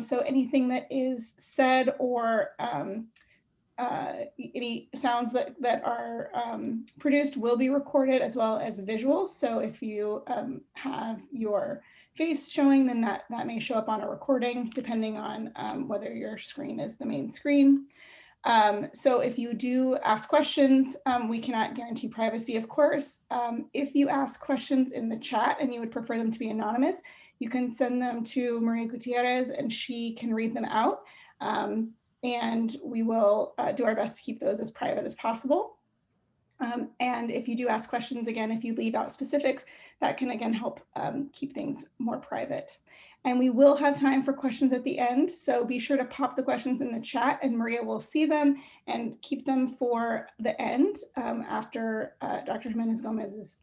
So anything that is said or any sounds that are produced will be recorded, as well as visuals. So if you have your face showing, then that may show up on a recording, depending on whether your screen is the main screen. So if you do ask questions, we cannot guarantee privacy, of course. If you ask questions in the chat and you would prefer them to be anonymous, you can send them to Maria Gutierrez and she can read them out. And we will do our best to keep those as private as possible. And if you do ask questions, again, if you leave out specifics, that can again help keep things more private. And we will have time for questions at the end. So be sure to pop the questions in the chat and Maria will see them and keep them for the end after Dr. Jimenez-Gomez's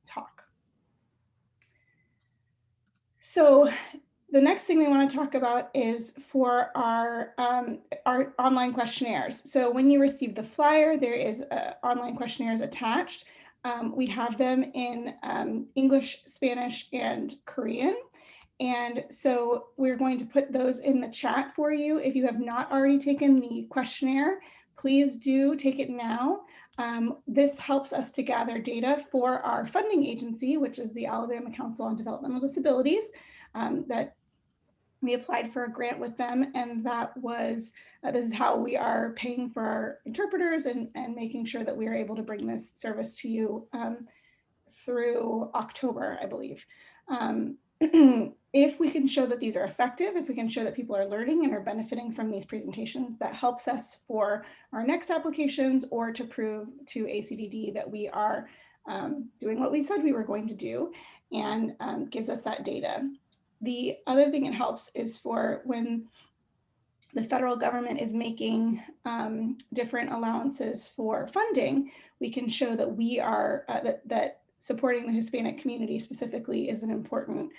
talk. So the next thing we want to talk about is for our online questionnaires. So when you receive the flyer, there is online questionnaires attached. We have them in English, Spanish, and Korean. And so we're going to put those in the chat for you. If you have not already taken the questionnaire, please do take it now. This helps us to gather data for our funding agency, which is the Alabama Council on Developmental Disabilities, that we applied for a grant with them, and that was, this is how we are paying for our interpreters and making sure that we are able to bring this service to you through October, I believe. If we can show that these are effective, if we can show that people are learning and are benefiting from these presentations, that helps us for our next applications or to prove to ACDD that we are doing what we said we were going to do, and gives us that data. The other thing it helps is for when the federal government is making different allowances for funding, we can show that we are, that supporting the Hispanic community specifically is an important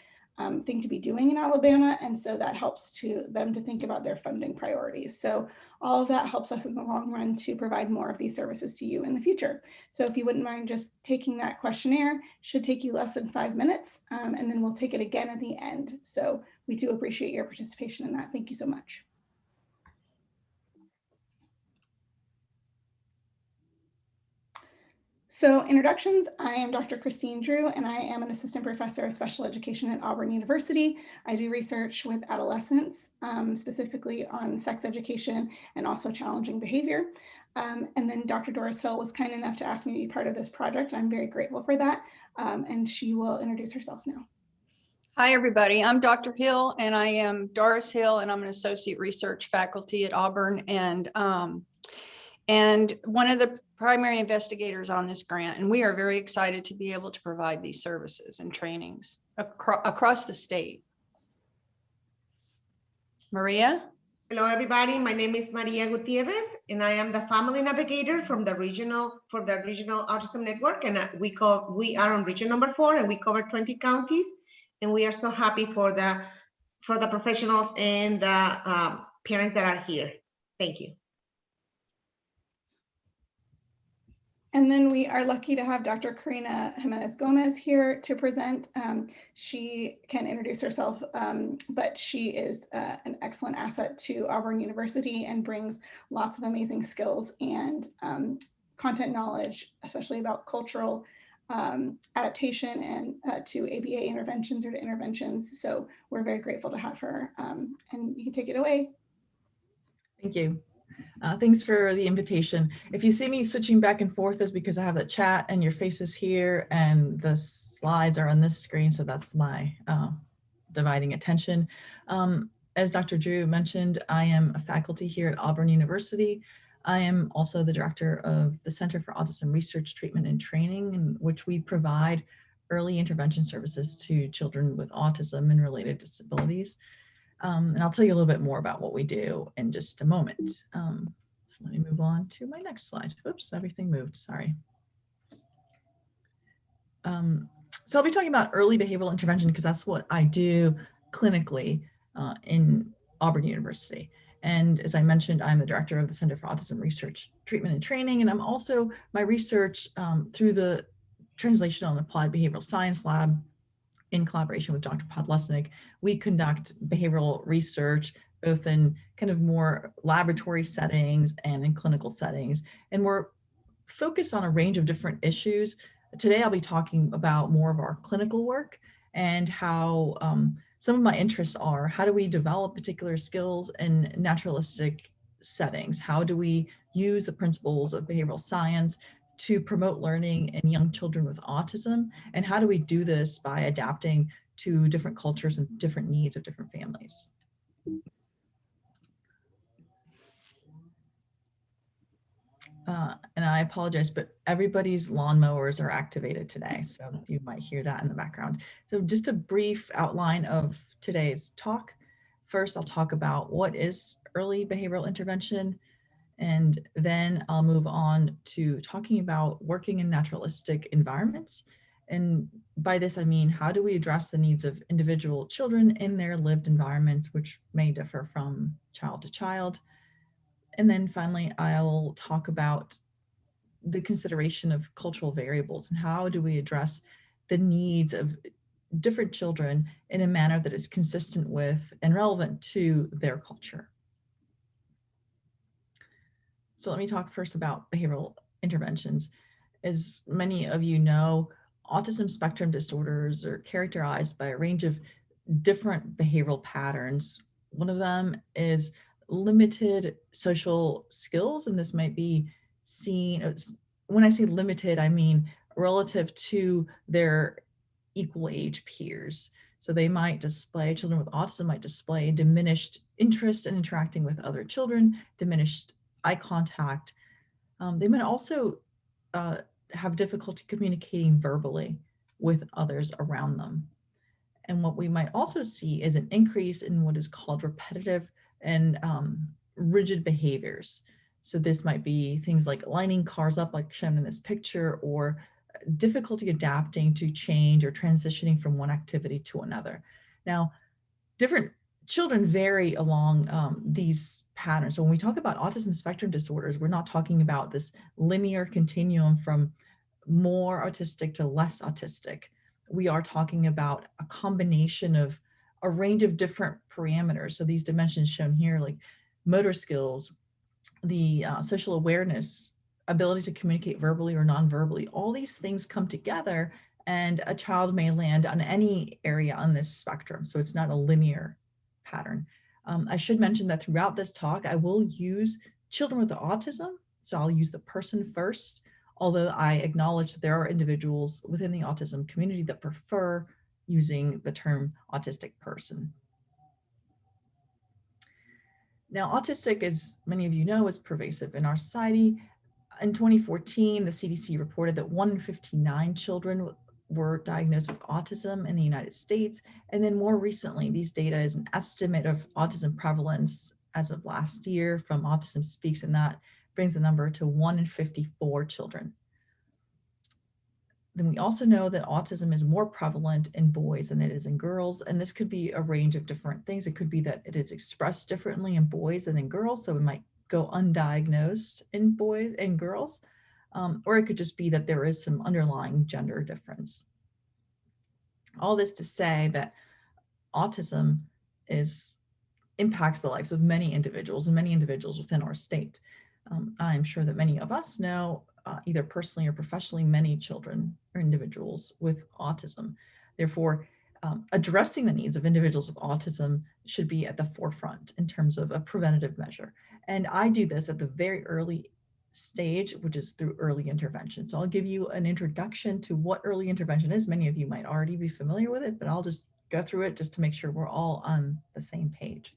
thing to be doing in Alabama. And so that helps them to think about their funding priorities. So all of that helps us in the long run to provide more of these services to you in the future. So if you wouldn't mind just taking that questionnaire, should take you less than 5 minutes, and then we'll take it again at the end. So we do appreciate your participation in that. Thank you so much. So introductions, I am Dr. Christine Drew, and I am an assistant professor of special education at Auburn University. I do research with adolescents, specifically on sex education and also challenging behavior. And then Dr. Doris Hill was kind enough to ask me to be part of this project. I'm very grateful for that. And she will introduce herself now. Hi, everybody. I'm Dr. Hill, and I am Doris Hill, and I'm an associate research faculty at Auburn. And one of the primary investigators on this grant, and we are very excited to be able to provide these services and trainings across the state. Maria? Hello, everybody. My name is Maria Gutierrez, and I am the family navigator for the regional autism network. And we are on region number 4, and we cover 20 counties. And we are so happy for the professionals and the parents that are here. Thank you. And then we are lucky to have Dr. Corina Jimenez-Gomez here to present. She can introduce herself, but she is an excellent asset to Auburn University and brings lots of amazing skills and content knowledge, especially about cultural adaptation and to ABA interventions or to interventions. So we're very grateful to have her, and you can take it away. Thank you. Thanks for the invitation. If you see me switching back and forth, is because I have the chat and your faces here and the slides are on this screen. So that's my dividing attention. As Dr. Drew mentioned, I am a faculty here at Auburn University. I am also the director of the Center for Autism Research, Treatment, and Training, in which we provide early intervention services to children with autism and related disabilities. And I'll tell you a little bit more about what we do in just a moment. So let me move on to my next slide. Oops, everything moved, sorry. So I'll be talking about early behavioral intervention because that's what I do clinically in Auburn University. And as I mentioned, I'm the director of the Center for Autism Research, Treatment, and Training. And I'm also my research through the Translational and Applied Behavioral Science Lab in collaboration with Dr. Podlesnik. We conduct behavioral research both in kind of more laboratory settings and in clinical settings. And we're focused on a range of different issues. Today, I'll be talking about more of our clinical work and how some of my interests are, how do we develop particular skills in naturalistic settings? How do we use the principles of behavioral science to promote learning in young children with autism? And how do we do this by adapting to different cultures and different needs of different families? And I apologize, but everybody's lawnmowers are activated today, so you might hear that in the background. So just a brief outline of today's talk. First, I'll talk about what is early behavioral intervention, and then I'll move on to talking about working in naturalistic environments. And by this, I mean, how do we address the needs of individual children in their lived environments, which may differ from child to child. And then finally, I'll talk about the consideration of cultural variables and how do we address the needs of different children in a manner that is consistent with and relevant to their culture. So let me talk first about behavioral interventions. As many of you know, autism spectrum disorders are characterized by a range of different behavioral patterns. One of them is limited social skills, and this might be seen, when I say limited, I mean relative to their equal age peers. So they might display, children with autism might display diminished interest in interacting with other children, diminished eye contact. They might also have difficulty communicating verbally with others around them. And what we might also see is an increase in what is called repetitive and rigid behaviors. So this might be things like lining cars up like shown in this picture, or difficulty adapting to change or transitioning from one activity to another. Now, different children vary along these patterns. So when we talk about autism spectrum disorders, we're not talking about this linear continuum from more autistic to less autistic. We are talking about a combination of a range of different parameters. So these dimensions shown here, like motor skills, the social awareness, ability to communicate verbally or non-verbally, all these things come together and a child may land on any area on this spectrum. So it's not a linear pattern. I should mention that throughout this talk, I will use children with autism. So I'll use the person first, although I acknowledge that there are individuals within the autism community that prefer using the term autistic person. Now, autistic, as many of you know, is pervasive in our society. In 2014, the CDC reported that 1 in 59 children were diagnosed with autism in the United States. And then more recently, these data is an estimate of autism prevalence as of last year from Autism Speaks, and that brings the number to 1 in 54 children. Then we also know that autism is more prevalent in boys than it is in girls. And this could be a range of different things. It could be that it is expressed differently in boys than in girls. So it might go undiagnosed in boys and girls, or it could just be that there is some underlying gender difference. All this to say that autism impacts the lives of many individuals and many individuals within our state. I'm sure that many of us know, either personally or professionally, many children or individuals with autism. Therefore, addressing the needs of individuals with autism should be at the forefront in terms of a preventative measure. And I do this at the very early stage, which is through early intervention. So I'll give you an introduction to what early intervention is. Many of you might already be familiar with it, but I'll just go through it just to make sure we're all on the same page.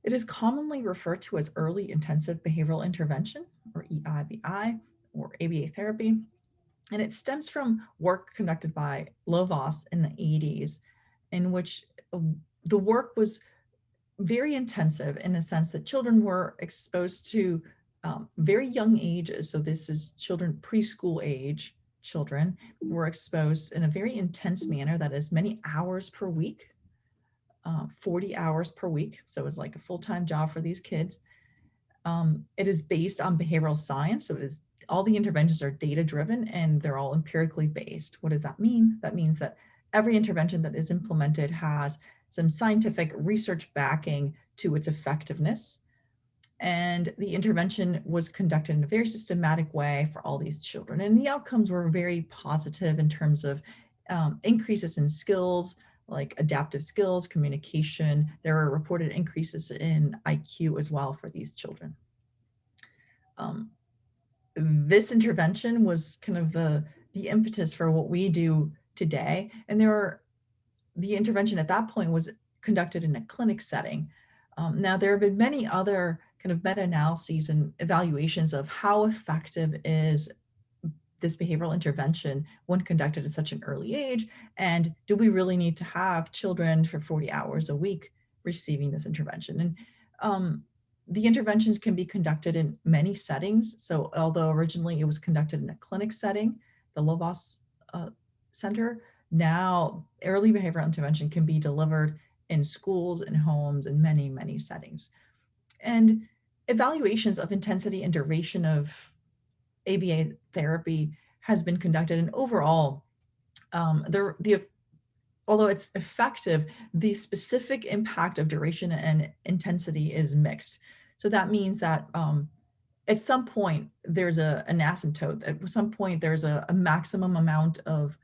It is commonly referred to as early intensive behavioral intervention, or EIBI, or ABA therapy. And it stems from work conducted by Lovaas in the 80s, in which the work was very intensive in the sense that children were exposed to very young ages. So this is children, preschool age children were exposed in a very intense manner, that is many hours per week, 40 hours per week. So it's like a full-time job for these kids. It is based on behavioral science. So it is, all the interventions are data-driven and they're all empirically based. What does that mean? That means that every intervention that is implemented has some scientific research backing to its effectiveness. And the intervention was conducted in a very systematic way for all these children. And the outcomes were very positive in terms of increases in skills, like adaptive skills, communication. There were reported increases in IQ as well for these children. This intervention was kind of the impetus for what we do today. And the intervention at that point was conducted in a clinic setting. Now, there have been many other kind of meta-analyses and evaluations of how effective is this behavioral intervention when conducted at such an early age, and do we really need to have children for 40 hours a week receiving this intervention? And the interventions can be conducted in many settings. So although originally it was conducted in a clinic setting, the Lovaas Center, now early behavioral intervention can be delivered in schools and homes in many, many settings. And evaluations of intensity and duration of ABA therapy has been conducted, and overall, although it's effective, the specific impact of duration and intensity is mixed. So that means that at some point there's an asymptote. At some point there's a maximum amount of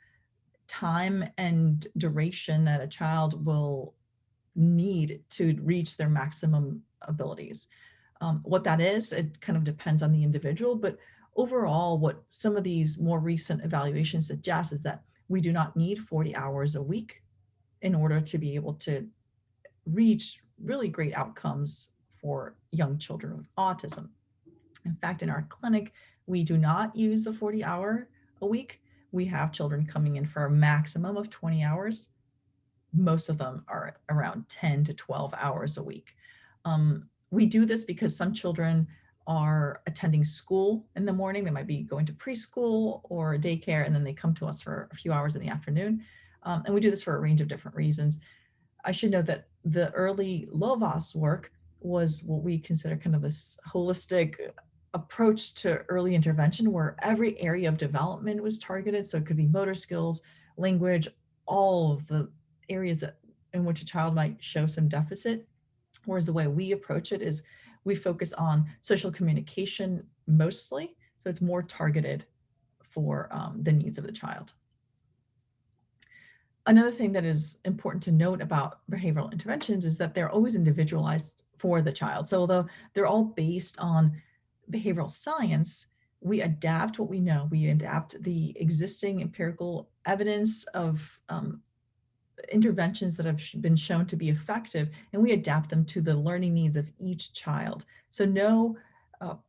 time and duration that a child will need to reach their maximum abilities. What that is, it kind of depends on the individual, but overall, what some of these more recent evaluations suggest is that we do not need 40 hours a week in order to be able to reach really great outcomes for young children with autism. In fact, in our clinic, we do not use a 40-hour a week. We have children coming in for a maximum of 20 hours. Most of them are around 10 to 12 hours a week. We do this because some children are attending school in the morning. They might be going to preschool or daycare, and then they come to us for a few hours in the afternoon. And we do this for a range of different reasons. I should note that the early Lovaas work was what we consider kind of this holistic approach to early intervention, where every area of development was targeted. So it could be motor skills, language, all of the areas in which a child might show some deficit. Whereas the way we approach it is we focus on social communication mostly. So it's more targeted for the needs of the child. Another thing that is important to note about behavioral interventions is that they're always individualized for the child. So although they're all based on behavioral science, we adapt what we know. We adapt the existing empirical evidence of interventions that have been shown to be effective, and we adapt them to the learning needs of each child. So no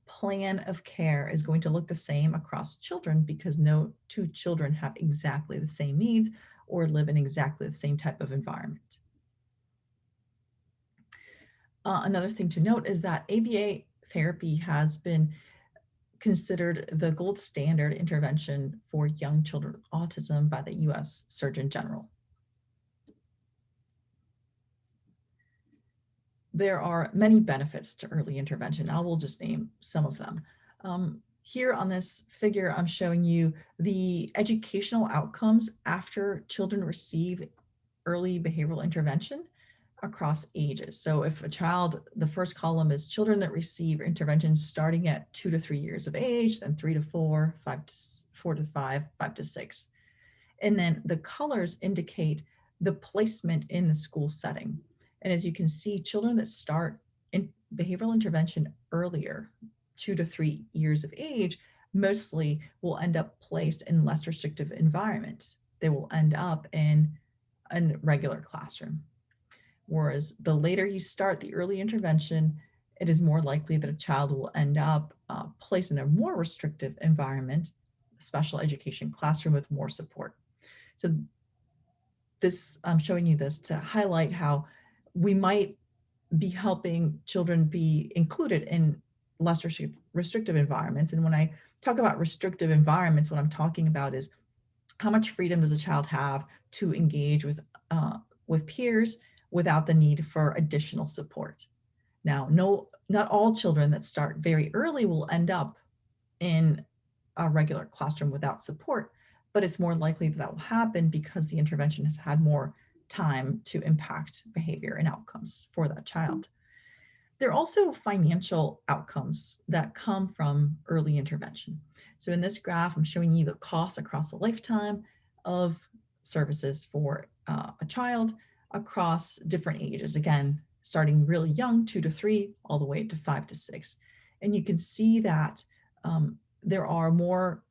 plan of care is going to look the same across children, because no two children have exactly the same needs or live in exactly the same type of environment. Another thing to note is that ABA therapy has been considered the gold standard intervention for young children with autism by the US Surgeon General. There are many benefits to early intervention. I will just name some of them. Here on this figure, I'm showing you the educational outcomes after children receive early behavioral intervention across ages. So if a child, the first column is children that receive interventions starting at 2 to 3 years of age, then 3 to 4, 4 to 5, 5 to 6. And then the colors indicate the placement in the school setting. And as you can see, children that start in behavioral intervention earlier, 2 to 3 years of age, mostly will end up placed in less restrictive environment. They will end up in a regular classroom. Whereas the later you start the early intervention, it is more likely that a child will end up placed in a more restrictive environment, a special education classroom with more support. So this, I'm showing you this to highlight how we might be helping children be included in less restrictive environments. And when I talk about restrictive environments, what I'm talking about is how much freedom does a child have to engage with peers without the need for additional support. Now, not all children that start very early will end up in a regular classroom without support, but it's more likely that will happen because the intervention has had more time to impact behavior and outcomes for that child. There are also financial outcomes that come from early intervention. So in this graph, I'm showing you the cost across a lifetime of services for a child across different ages. Again, starting really young, 2 to 3, all the way to 5 to 6. And you can see that there are more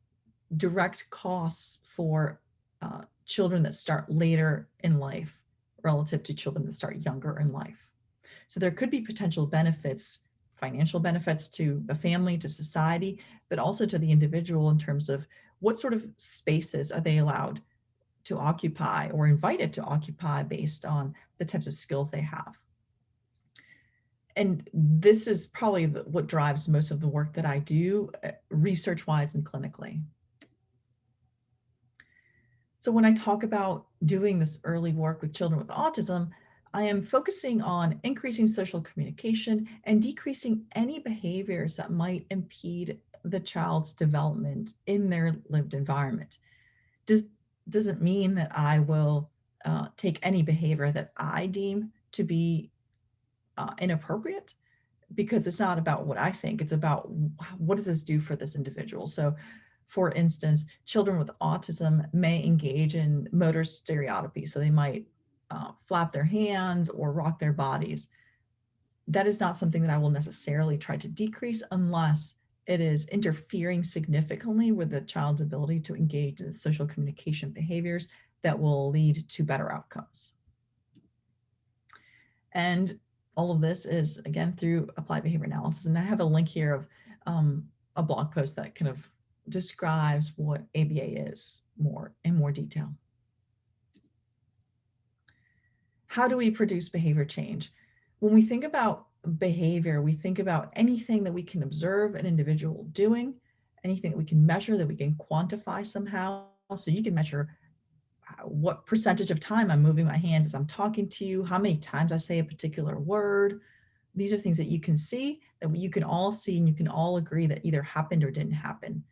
direct costs for children that start later in life relative to children that start younger in life. So there could be potential benefits, financial benefits to a family, to society, but also to the individual in terms of what sort of spaces are they allowed to occupy or invited to occupy based on the types of skills they have. And this is probably what drives most of the work that I do research-wise and clinically. So when I talk about doing this early work with children with autism, I am focusing on increasing social communication and decreasing any behaviors that might impede the child's development in their lived environment. Doesn't mean that I will take any behavior that I deem to be inappropriate, because it's not about what I think, it's about what does this do for this individual. So for instance, children with autism may engage in motor stereotypy. So they might flap their hands or rock their bodies. That is not something that I will necessarily try to decrease unless it is interfering significantly with the child's ability to engage in social communication behaviors that will lead to better outcomes. And all of this is, again, through applied behavior analysis. And I have a link here of a blog post that kind of describes what ABA is in more detail. How do we produce behavior change? When we think about behavior, we think about anything that we can observe an individual doing, anything that we can measure, that we can quantify somehow. So you can measure what percentage of time I'm moving my hands as I'm talking to you, how many times I say a particular word. These are things that you can see, that you can all see, and you can all agree that either happened or didn't happen.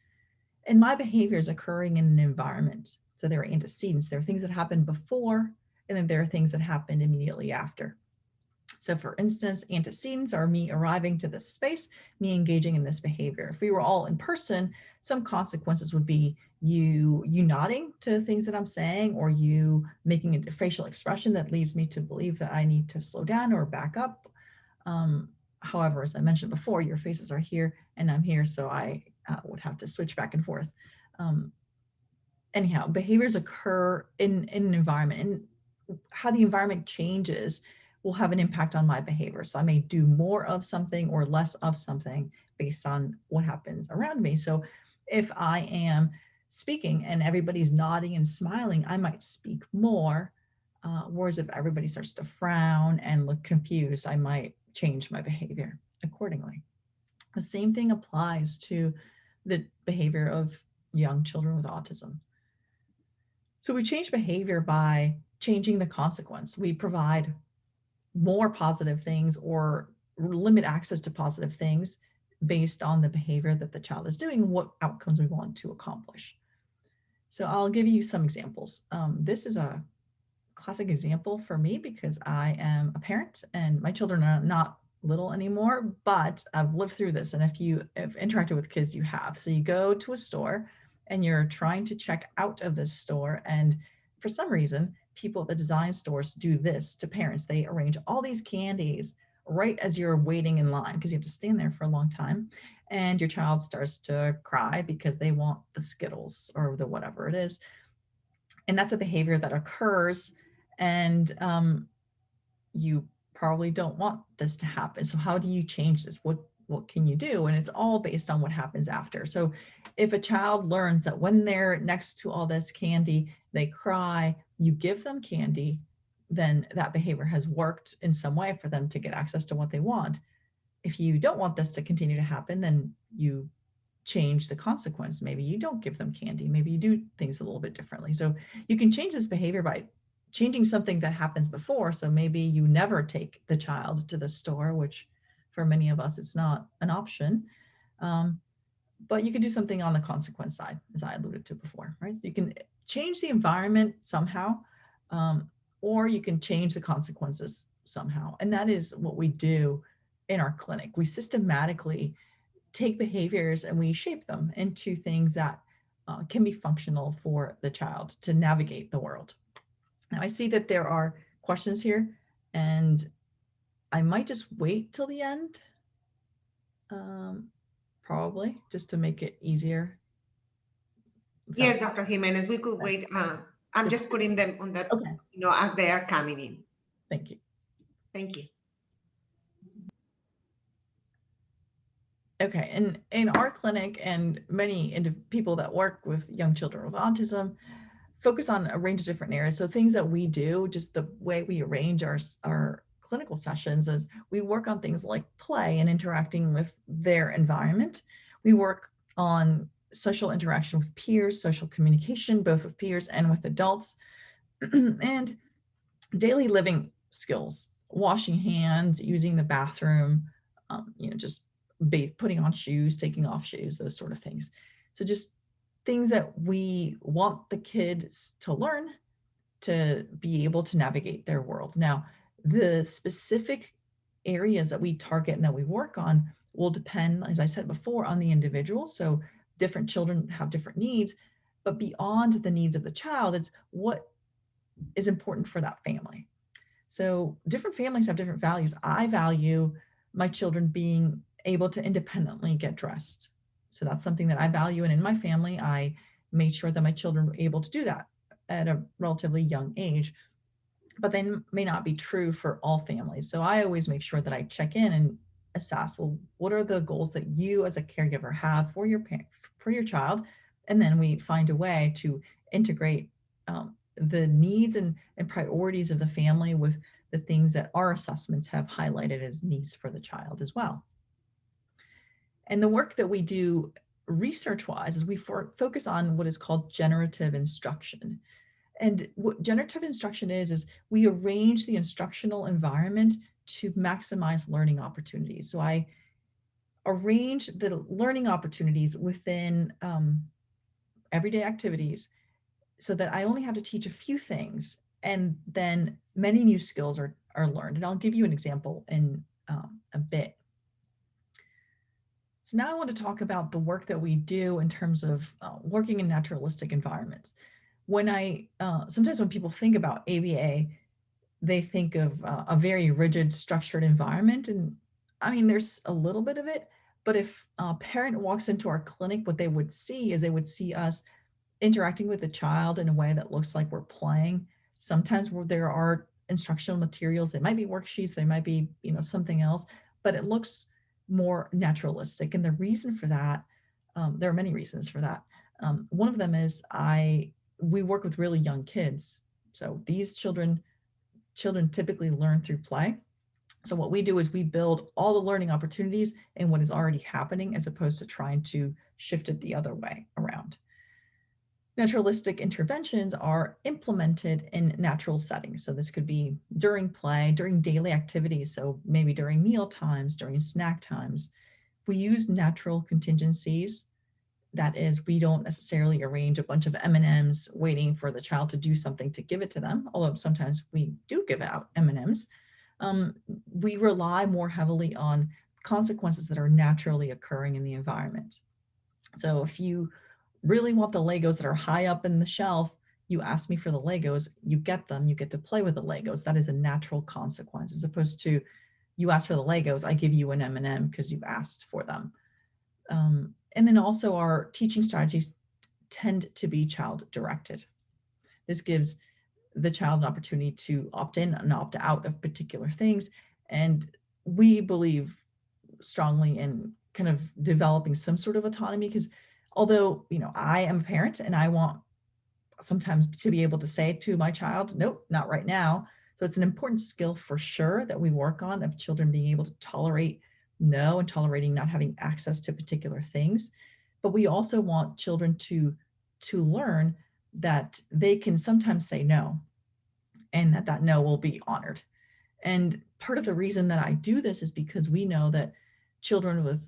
And my behavior is occurring in an environment. So there are antecedents. There are things that happened before, and then there are things that happened immediately after. So for instance, antecedents are me arriving to this space, me engaging in this behavior. If we were all in person, some consequences would be you nodding to things that I'm saying, or you making a facial expression that leads me to believe that I need to slow down or back up. However, as I mentioned before, your faces are here and I'm here, so I would have to switch back and forth. Anyhow, behaviors occur in an environment, and how the environment changes will have an impact on my behavior. So I may do more of something or less of something based on what happens around me. So if I am speaking and everybody's nodding and smiling, I might speak more. Whereas if everybody starts to frown and look confused, I might change my behavior accordingly. The same thing applies to the behavior of young children with autism. So we change behavior by changing the consequence. We provide more positive things or limit access to positive things based on the behavior that the child is doing, what outcomes we want to accomplish. So I'll give you some examples. This is a classic example for me because I am a parent and my children are not little anymore, but I've lived through this. And if you have interacted with kids, you have. So you go to a store and you're trying to check out of this store. And for some reason, people at the design stores do this to parents. They arrange all these candies right as you're waiting in line because you have to stand there for a long time. And your child starts to cry because they want the Skittles or the whatever it is. And that's a behavior that occurs, and you probably don't want this to happen. So how do you change this? What can you do? And it's all based on what happens after. So if a child learns that when they're next to all this candy, they cry, you give them candy, then that behavior has worked in some way for them to get access to what they want. If you don't want this to continue to happen, then you change the consequence. Maybe you don't give them candy. Maybe you do things a little bit differently. So you can change this behavior by changing something that happens before. So maybe you never take the child to the store, which for many of us, it's not an option. But you can do something on the consequence side, as I alluded to before, right? So you can change the environment somehow, or you can change the consequences somehow. And that is what we do in our clinic. We systematically take behaviors and we shape them into things that can be functional for the child to navigate the world. Now I see that there are questions here, and I might just wait till the end, probably just to make it easier. Yes, Dr. Jimenez, we could wait. I'm just putting them on that, Okay, as they are coming in. thank you. Thank you. Okay, and in our clinic and many people that work with young children with autism focus on a range of different areas. So things that we do, just the way we arrange our clinical sessions, is we work on things like play and interacting with their environment. We work on social interaction with peers, social communication, both with peers and with adults, and daily living skills, washing hands, using the bathroom, just putting on shoes, taking off shoes, those sort of things. So just things that we want the kids to learn to be able to navigate their world. Now, the specific areas that we target and that we work on will depend, as I said before, on the individual. So different children have different needs, but beyond the needs of the child, it's what is important for that family. So different families have different values. I value my children being able to independently get dressed. So that's something that I value. And in my family, I made sure that my children were able to do that at a relatively young age, but they may not be true for all families. So I always make sure that I check in and assess, well, what are the goals that you as a caregiver have for your child? And then we find a way to integrate the needs and priorities of the family with the things that our assessments have highlighted as needs for the child as well. And the work that we do research-wise is we focus on what is called generative instruction. And what generative instruction is we arrange the instructional environment to maximize learning opportunities. So I arrange the learning opportunities within everyday activities so that I only have to teach a few things, and then many new skills are learned. And I'll give you an example in a bit. So now I want to talk about the work that we do in terms of working in naturalistic environments. When sometimes when people think about ABA, they think of a very rigid, structured environment. And I mean, there's a little bit of it, but if a parent walks into our clinic, what they would see is they would see us interacting with the child in a way that looks like we're playing. Sometimes there are instructional materials, they might be worksheets, they might be, something else, but it looks more naturalistic. And the reason for that, there are many reasons for that. One of them is we work with really young kids. So these children typically learn through play. So what we do is we build all the learning opportunities in what is already happening, as opposed to trying to shift it the other way around. Naturalistic interventions are implemented in natural settings. So this could be during play, during daily activities. So maybe during meal times, during snack times. We use natural contingencies. That is, we don't necessarily arrange a bunch of M&Ms waiting for the child to do something to give it to them, although sometimes we do give out M&Ms. We rely more heavily on consequences that are naturally occurring in the environment. So if you really want the Legos that are high up in the shelf, you ask me for the Legos, you get them, you get to play with the Legos. That is a natural consequence, as opposed to you ask for the Legos, I give you an M&M because you asked for them. And then also our teaching strategies tend to be child-directed. This gives the child an opportunity to opt in and opt out of particular things. And we believe strongly in kind of developing some sort of autonomy, because although, I am a parent and I want sometimes to be able to say to my child, nope, not right now. So it's an important skill for sure that we work on, of children being able to tolerate no and tolerating not having access to particular things. But we also want children to learn that they can sometimes say no. and that no will be honored. And part of the reason that I do this is because we know that children with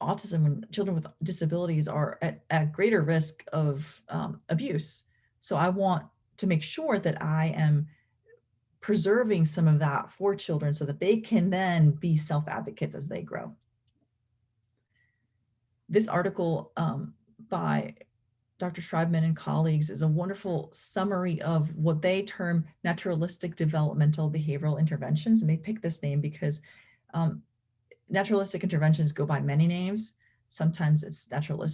autism and children with disabilities are at greater risk of abuse. So I want to make sure that I am preserving some of that for children so that they can then be self-advocates as they grow. This article by Dr. Schreibman and colleagues is a wonderful summary of what they term naturalistic developmental behavioral interventions. And they picked this name because naturalistic interventions go by many names. Sometimes it's natural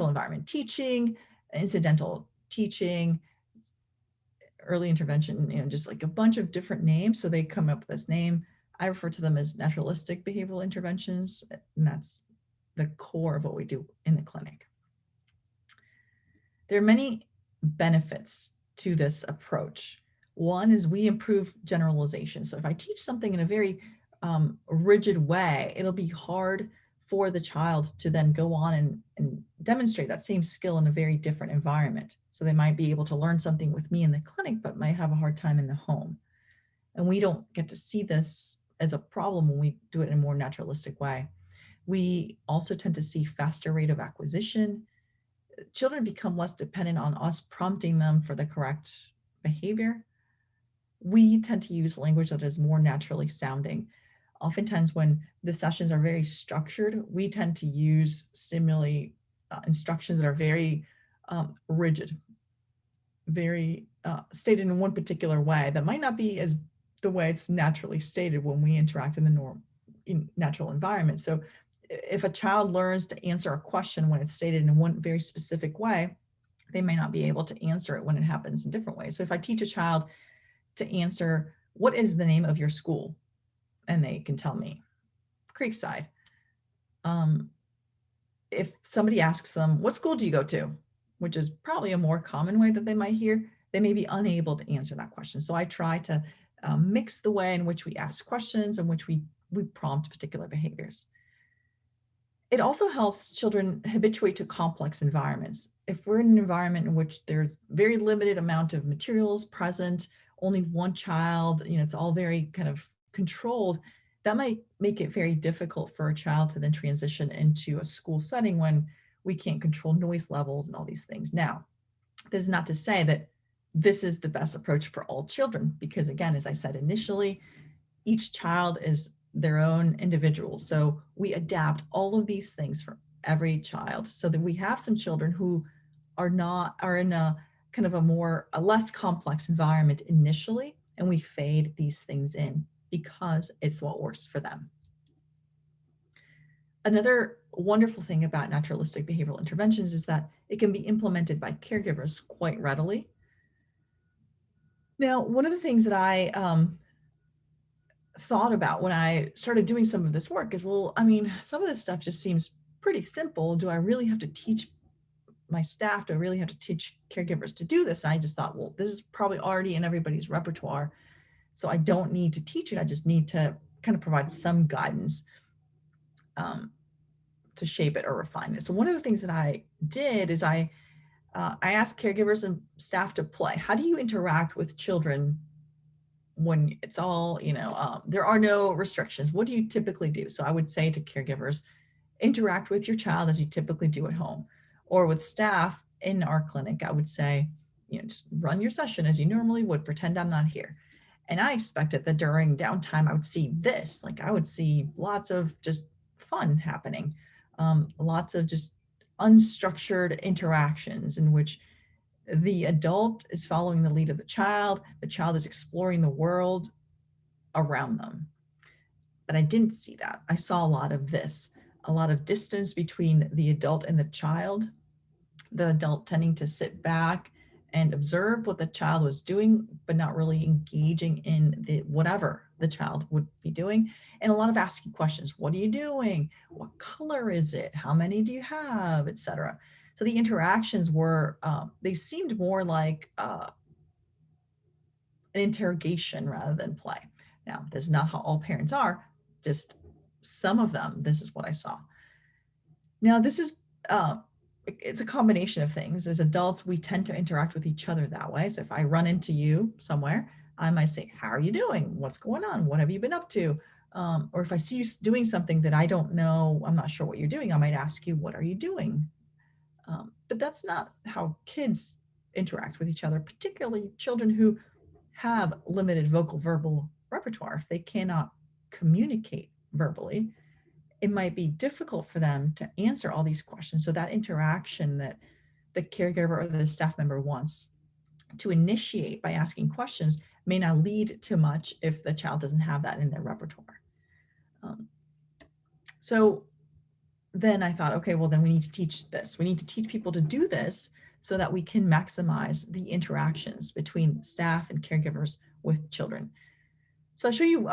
environment teaching, incidental teaching, early intervention, just like a bunch of different names. So they come up with this name. I refer to them as naturalistic behavioral interventions, and that's the core of what we do in the clinic. There are many benefits to this approach. One is we improve generalization. So if I teach something in a very rigid way, it'll be hard for the child to then go on and demonstrate that same skill in a very different environment. So they might be able to learn something with me in the clinic, but might have a hard time in the home. And we don't get to see this as a problem when we do it in a more naturalistic way. We also tend to see faster rate of acquisition. Children become less dependent on us prompting them for the correct behavior. We tend to use language that is more naturally sounding. Oftentimes when the sessions are very structured, we tend to use stimuli instructions that are very rigid, very stated in one particular way that might not be as the way it's naturally stated when we interact in the natural environment. So if a child learns to answer a question when it's stated in one very specific way, they may not be able to answer it when it happens in different ways. So if I teach a child to answer, what is the name of your school? And they can tell me, Creekside. If somebody asks them, what school do you go to? Which is probably a more common way that they might hear, they may be unable to answer that question. So I try to mix the way in which we ask questions and which we prompt particular behaviors. It also helps children habituate to complex environments. If we're in an environment in which there's very limited amount of materials present, only one child, it's all very kind of controlled, that might make it very difficult for a child to then transition into a school setting when we can't control noise levels and all these things. Now, this is not to say that this is the best approach for all children, because again, as I said initially, each child is their own individual. So we adapt all of these things for every child so that we have some children who are in a kind of a less complex environment initially, and we fade these things in because it's what works for them. Another wonderful thing about naturalistic behavioral interventions is that it can be implemented by caregivers quite readily. Now, one of the things that I thought about when I started doing some of this work is, well, some of this stuff just seems pretty simple. Do I really have to teach my staff? Do I really have to teach caregivers to do this? I just thought, well, this is probably already in everybody's repertoire, so I don't need to teach it. I just need to kind of provide some guidance to shape it or refine it. So one of the things that I did is I asked caregivers and staff to play. How do you interact with children when it's all, there are no restrictions? What do you typically do? So I would say to caregivers, interact with your child as you typically do at home. Or with staff in our clinic, I would say, just run your session as you normally would, pretend I'm not here. And I expected that during downtime, I would see this, like I would see lots of just fun happening, lots of just unstructured interactions in which the adult is following the lead of the child is exploring the world around them. But I didn't see that. I saw a lot of this, a lot of distance between the adult and the child, the adult tending to sit back and observe what the child was doing, but not really engaging in whatever the child would be doing. And a lot of asking questions. What are you doing? What color is it? How many do you have? Etc. So the interactions were, they seemed more like an interrogation rather than play. Now, this is not how all parents are, just some of them, this is what I saw. Now, this is it's a combination of things. As adults, we tend to interact with each other that way. So if I run into you somewhere, I might say, how are you doing? What's going on? What have you been up to? Or if I see you doing something that I don't know, I'm not sure what you're doing, I might ask you, what are you doing? But that's not how kids interact with each other, particularly children who have limited vocal verbal repertoire. If they cannot communicate verbally, it might be difficult for them to answer all these questions. So that interaction that the caregiver or the staff member wants to initiate by asking questions may not lead to much if the child doesn't have that in their repertoire. So then I thought, okay, well, then we need to teach this. We need to teach people to do this so that we can maximize the interactions between staff and caregivers with children. So I'll show you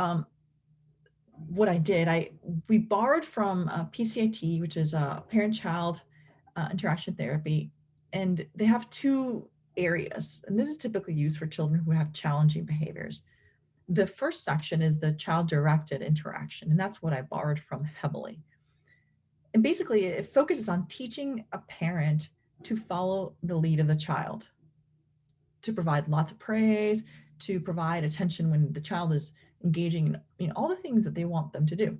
what I did. We borrowed from PCIT, which is a parent-child interaction therapy, and they have two areas, and this is typically used for children who have challenging behaviors. The first section is the child-directed interaction, and that's what I borrowed from heavily. And basically, it focuses on teaching a parent to follow the lead of the child, to provide lots of praise, to provide attention when the child is engaging in all the things that they want them to do.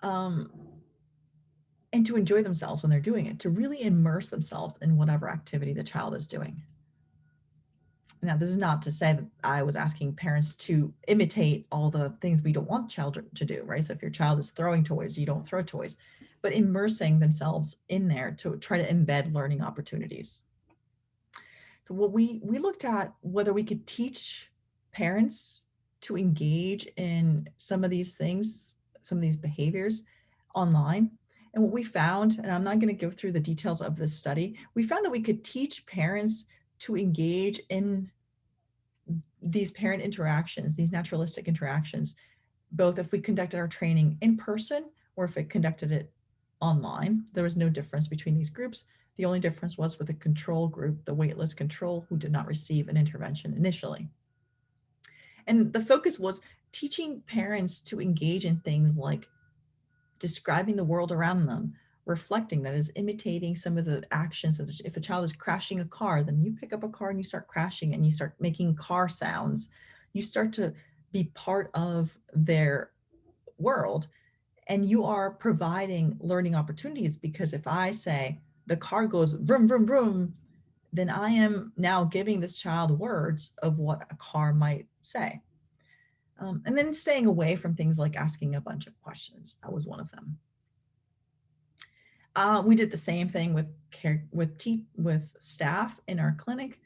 And to enjoy themselves when they're doing it, to really immerse themselves in whatever activity the child is doing. Now, this is not to say that I was asking parents to imitate all the things we don't want children to do, right? So if your child is throwing toys, you don't throw toys, but immersing themselves in there to try to embed learning opportunities. So what we looked at whether we could teach parents to engage in some of these things, some of these behaviors online. And what we found, and I'm not going to go through the details of this study, we found that we could teach parents to engage in these parent interactions, these naturalistic interactions, both if we conducted our training in person or if it conducted it online. There was no difference between these groups. The only difference was with the control group, the waitlist control, who did not receive an intervention initially. And the focus was teaching parents to engage in things like describing the world around them, reflecting, that is imitating some of the actions that if a child is crashing a car, then you pick up a car and you start crashing and you start making car sounds. You start to be part of their world, and you are providing learning opportunities, because if I say the car goes vroom, vroom, vroom, then I am now giving this child words of what a car might say. And then staying away from things like asking a bunch of questions. That was one of them. We did the same thing with staff in our clinic,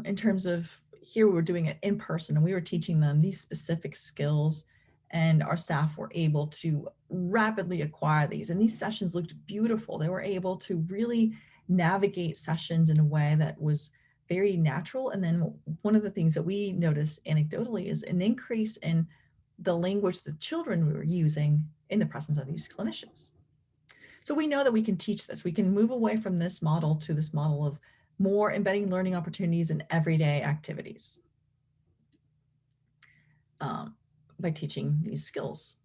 in terms of here we were doing it in person and we were teaching them these specific skills, and our staff were able to rapidly acquire these. And these sessions looked beautiful. They were able to really navigate sessions in a way that was very natural. And then one of the things that we noticed anecdotally is an increase in the language the children were using in the presence of these clinicians. So we know that we can teach this. We can move away from this model to this model of more embedding learning opportunities in everyday activities by teaching these skills.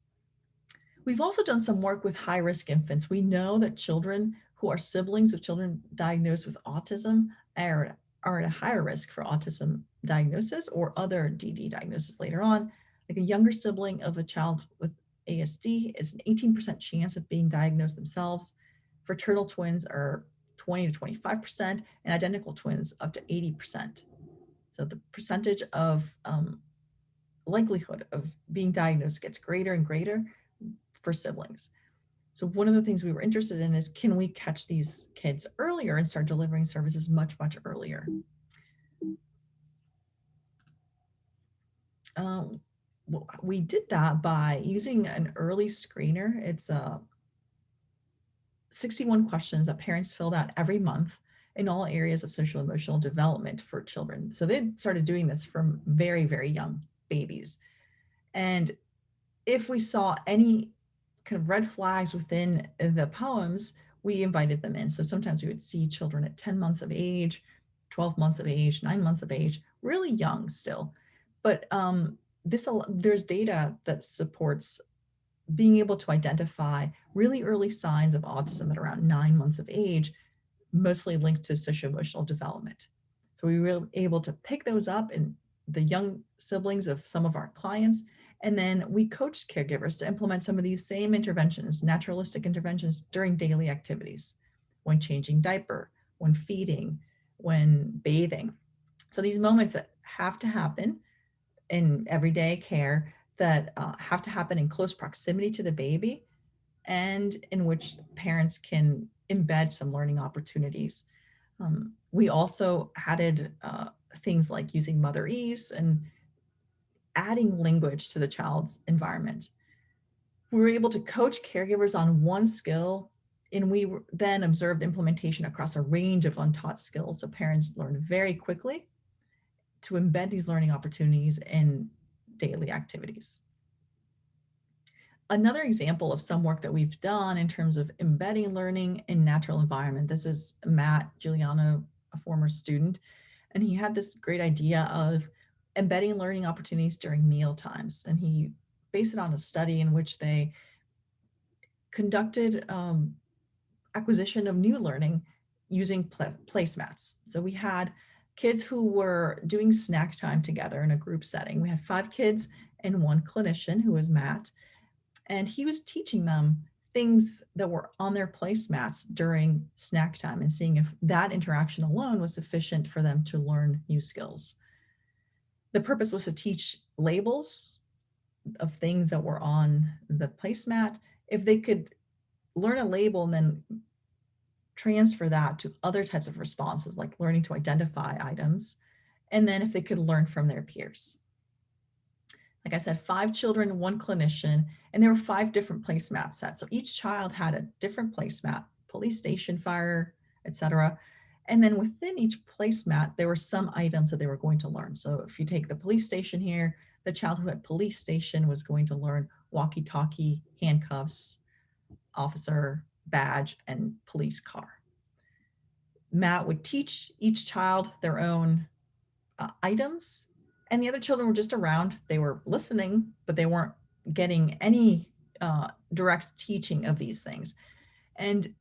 We've also done some work with high-risk infants. We know that children who are siblings of children diagnosed with autism are at a higher risk for autism diagnosis or other DD diagnosis later on. Like a younger sibling of a child with ASD is an 18% chance of being diagnosed themselves. Fraternal twins are 20 to 25%, and identical twins up to 80%. So the percentage of likelihood of being diagnosed gets greater and greater for siblings. So one of the things we were interested in is, can we catch these kids earlier and start delivering services much, much earlier? We did that by using an early screener. It's 61 questions that parents filled out every month in all areas of social emotional development for children. So they started doing this from very, very young babies. And if we saw any kind of red flags within the poems, we invited them in. So sometimes we would see children at 10 months of age, 12 months of age, 9 months of age, really young still. But there's data that supports being able to identify really early signs of autism at around 9 months of age, mostly linked to socio-emotional development. So we were able to pick those up in the young siblings of some of our clients. And then we coached caregivers to implement some of these same interventions, naturalistic interventions during daily activities, when changing diaper, when feeding, when bathing. So these moments that have to happen in everyday care, that have to happen in close proximity to the baby, and in which parents can embed some learning opportunities. We also added things like using Motherese and adding language to the child's environment. We were able to coach caregivers on one skill, and we then observed implementation across a range of untaught skills. So parents learned very quickly to embed these learning opportunities in daily activities. Another example of some work that we've done in terms of embedding learning in natural environment. This is Matt Giuliano, a former student, and he had this great idea of embedding learning opportunities during meal times. And he based it on a study in which they conducted acquisition of new learning using placemats. So we had kids who were doing snack time together in a group setting. We had 5 kids and 1 clinician, who was Matt, and he was teaching them things that were on their placemats during snack time and seeing if that interaction alone was sufficient for them to learn new skills. The purpose was to teach labels of things that were on the placemat. If they could learn a label and then transfer that to other types of responses, like learning to identify items, and then if they could learn from their peers. Like I said, 5 children, 1 clinician, and there were 5 different placemat sets. So each child had a different placemat, police station, fire, etc. And then within each placemat, there were some items that they were going to learn. So if you take the police station here, the child who had police station was going to learn walkie-talkie, handcuffs, officer, badge, and police car. Matt would teach each child their own items, and the other children were just around. They were listening, but they weren't getting any direct teaching of these things. And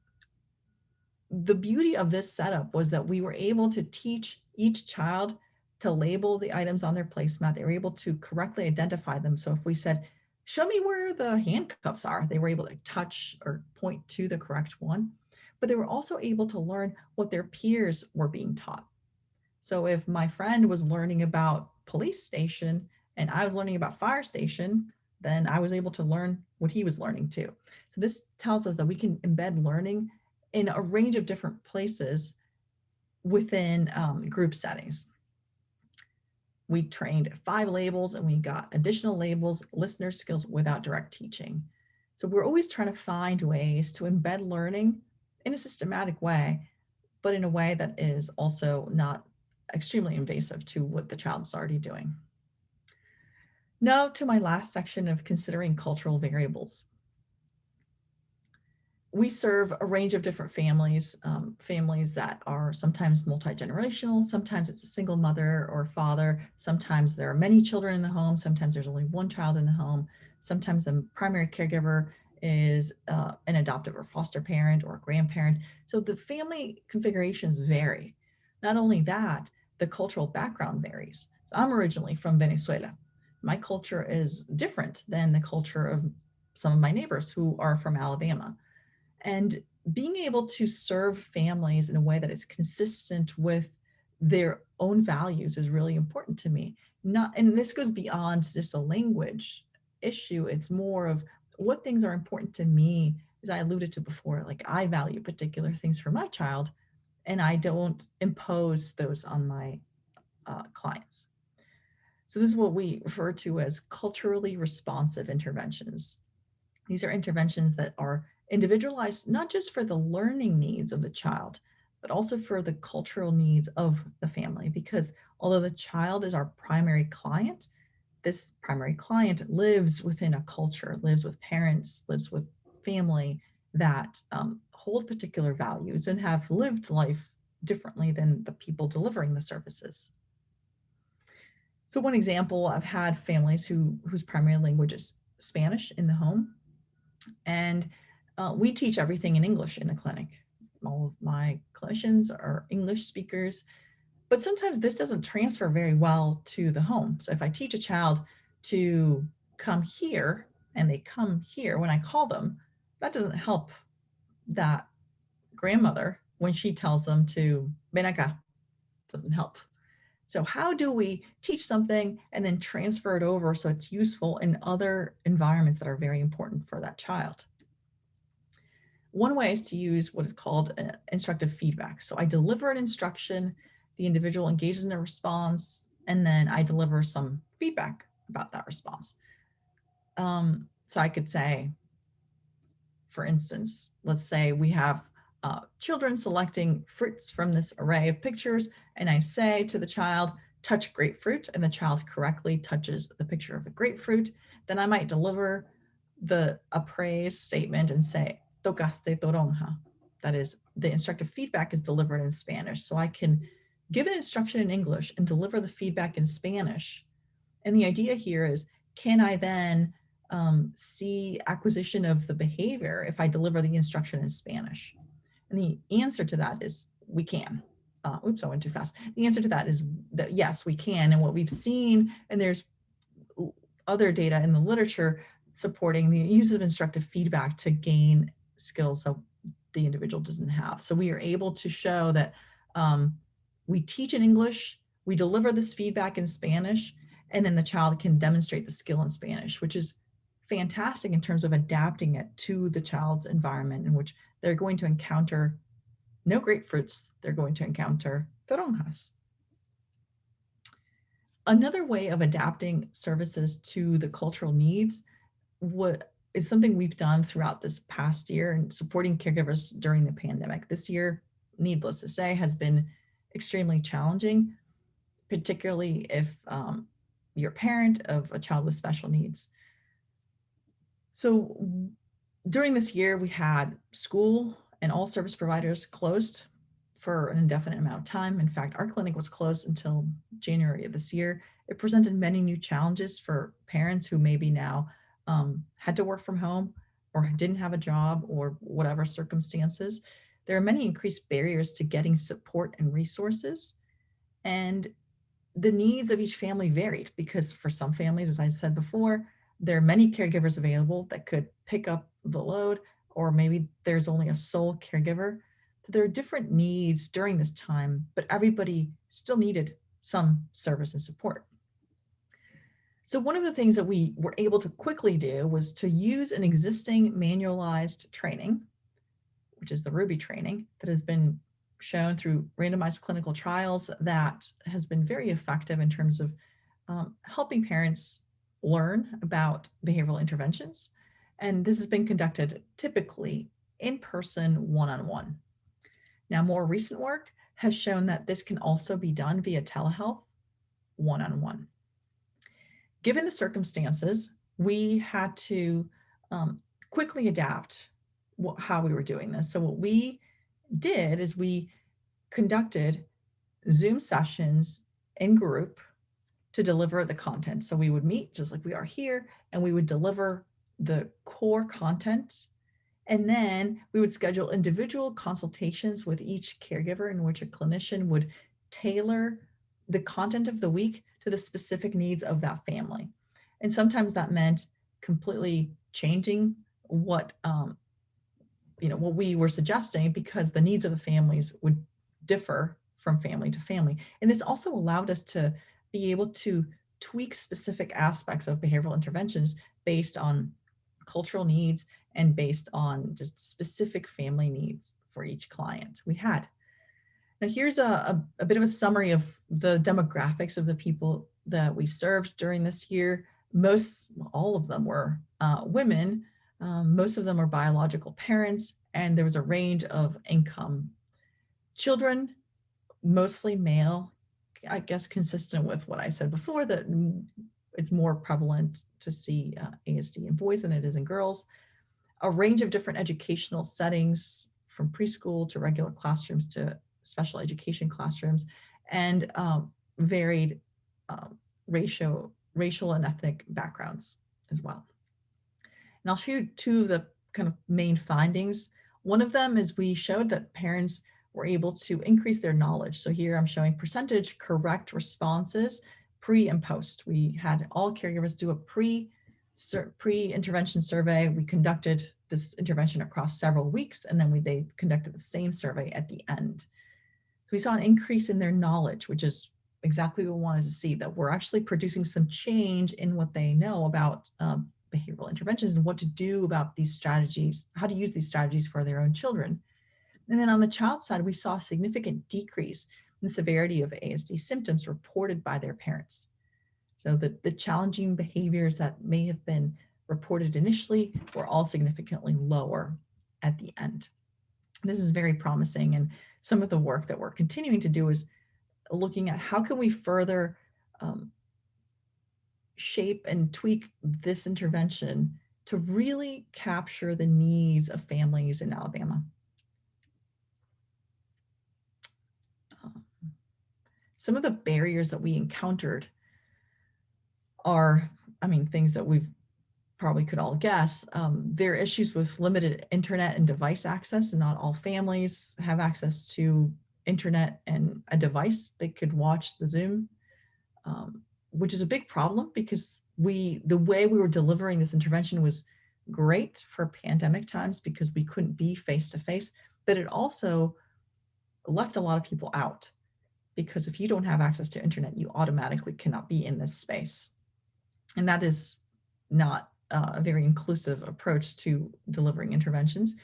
the beauty of this setup was that we were able to teach each child to label the items on their placemat. They were able to correctly identify them. So if we said, show me where the handcuffs are, they were able to touch or point to the correct one. But they were also able to learn what their peers were being taught. So if my friend was learning about police station and I was learning about fire station, then I was able to learn what he was learning too. So this tells us that we can embed learning in a range of different places within group settings. We trained 5 labels and we got additional labels, listener skills without direct teaching. So we're always trying to find ways to embed learning in a systematic way, but in a way that is also not extremely invasive to what the child is already doing. Now to my last section of considering cultural variables. We serve a range of different families, families that are sometimes multi-generational, sometimes it's a single mother or father, sometimes there are many children in the home, sometimes there's only 1 child in the home, sometimes the primary caregiver is an adoptive or foster parent or a grandparent. So the family configurations vary. Not only that, the cultural background varies. So I'm originally from Venezuela. My culture is different than the culture of some of my neighbors who are from Alabama. And being able to serve families in a way that is consistent with their own values is really important to me. And this goes beyond just a language issue. It's more of what things are important to me, as I alluded to before. Like, I value particular things for my child, and I don't impose those on my clients. So this is what we refer to as culturally responsive interventions. These are interventions that are individualized, not just for the learning needs of the child, but also for the cultural needs of the family. Because although the child is our primary client, this primary client lives within a culture, lives with parents, lives with family that hold particular values and have lived life differently than the people delivering the services. So one example, I've had families whose primary language is Spanish in the home, And we teach everything in English in the clinic. All of my clinicians are English speakers, but sometimes this doesn't transfer very well to the home. So if I teach a child to come here and they come here when I call them, that doesn't help that grandmother when she tells them to ven acá. Doesn't help. So how do we teach something and then transfer it over so it's useful in other environments that are very important for that child? One way is to use what is called instructive feedback. So I deliver an instruction, the individual engages in a response, and then I deliver some feedback about that response. So I could say, for instance, let's say we have children selecting fruits from this array of pictures, and I say to the child, touch grapefruit, and the child correctly touches the picture of a grapefruit. Then I might deliver the appraise statement and say, tocaste toronja. That is, the instructive feedback is delivered in Spanish. So I can give an instruction in English and deliver the feedback in Spanish. And the idea here is, can I then see acquisition of the behavior if I deliver the instruction in Spanish? And the answer to that is we can. Oops, I went too fast. The answer to that is that yes, we can. And what we've seen, and there's other data in the literature supporting the use of instructive feedback to gain skills that the individual doesn't have. So we are able to show that we teach in English, we deliver this feedback in Spanish, and then the child can demonstrate the skill in Spanish, which is fantastic in terms of adapting it to the child's environment in which they're going to encounter no grapefruits, they're going to encounter toronjas. Another way of adapting services to the cultural needs is something we've done throughout this past year and supporting caregivers during the pandemic. This year, needless to say, has been extremely challenging, particularly if you're a parent of a child with special needs. So during this year, we had school and all service providers closed for an indefinite amount of time. In fact, our clinic was closed until January of this year. It presented many new challenges for parents who maybe now had to work from home or didn't have a job or whatever circumstances. There are many increased barriers to getting support and resources. And the needs of each family varied because for some families, as I said before, there are many caregivers available that could pick up the load, or maybe there's only a sole caregiver. So there are different needs during this time, but everybody still needed some service and support. So one of the things that we were able to quickly do was to use an existing manualized training, which is the Ruby training that has been shown through randomized clinical trials that has been very effective in terms of helping parents learn about behavioral interventions. And this has been conducted typically in person, one-on-one. Now, more recent work has shown that this can also be done via telehealth, one-on-one. Given the circumstances, we had to quickly adapt how we were doing this. So what we did is we conducted Zoom sessions in group to deliver the content. So we would meet just like we are here, and we would deliver the core content. And then we would schedule individual consultations with each caregiver in which a clinician would tailor the content of the week to the specific needs of that family. And sometimes that meant completely changing what what we were suggesting because the needs of the families would differ from family to family. And this also allowed us to be able to tweak specific aspects of behavioral interventions based on cultural needs and based on just specific family needs for each client we had. Now here's a bit of a summary of the demographics of the people that we served during this year. All of them were women. Most of them are biological parents, and there was a range of income. Children, mostly male, I guess consistent with what I said before, that it's more prevalent to see ASD in boys than it is in girls. A range of different educational settings, from preschool to regular classrooms to special education classrooms, and varied racial and ethnic backgrounds as well. And I'll show you two of the kind of main findings. One of them is we showed that parents were able to increase their knowledge. So here I'm showing percentage correct responses pre and post. We had all caregivers do a pre-intervention survey. We conducted this intervention across several weeks, and then they conducted the same survey at the end. So we saw an increase in their knowledge, which is exactly what we wanted to see, that we're actually producing some change in what they know about behavioral interventions and what to do about these strategies, how to use these strategies for their own children. And then on the child side, we saw a significant decrease in the severity of ASD symptoms reported by their parents. So the challenging behaviors that may have been reported initially were all significantly lower at the end. This is very promising. And some of the work that we're continuing to do is looking at how can we further shape and tweak this intervention to really capture the needs of families in Alabama. Some of the barriers that we encountered are, things that we've probably could all guess. There are issues with limited internet and device access, and not all families have access to internet and a device they could watch the Zoom, which is a big problem because the way we were delivering this intervention was great for pandemic times because we couldn't be face-to-face, but it also left a lot of people out, because if you don't have access to internet, you automatically cannot be in this space. And that is not a very inclusive approach to delivering interventions.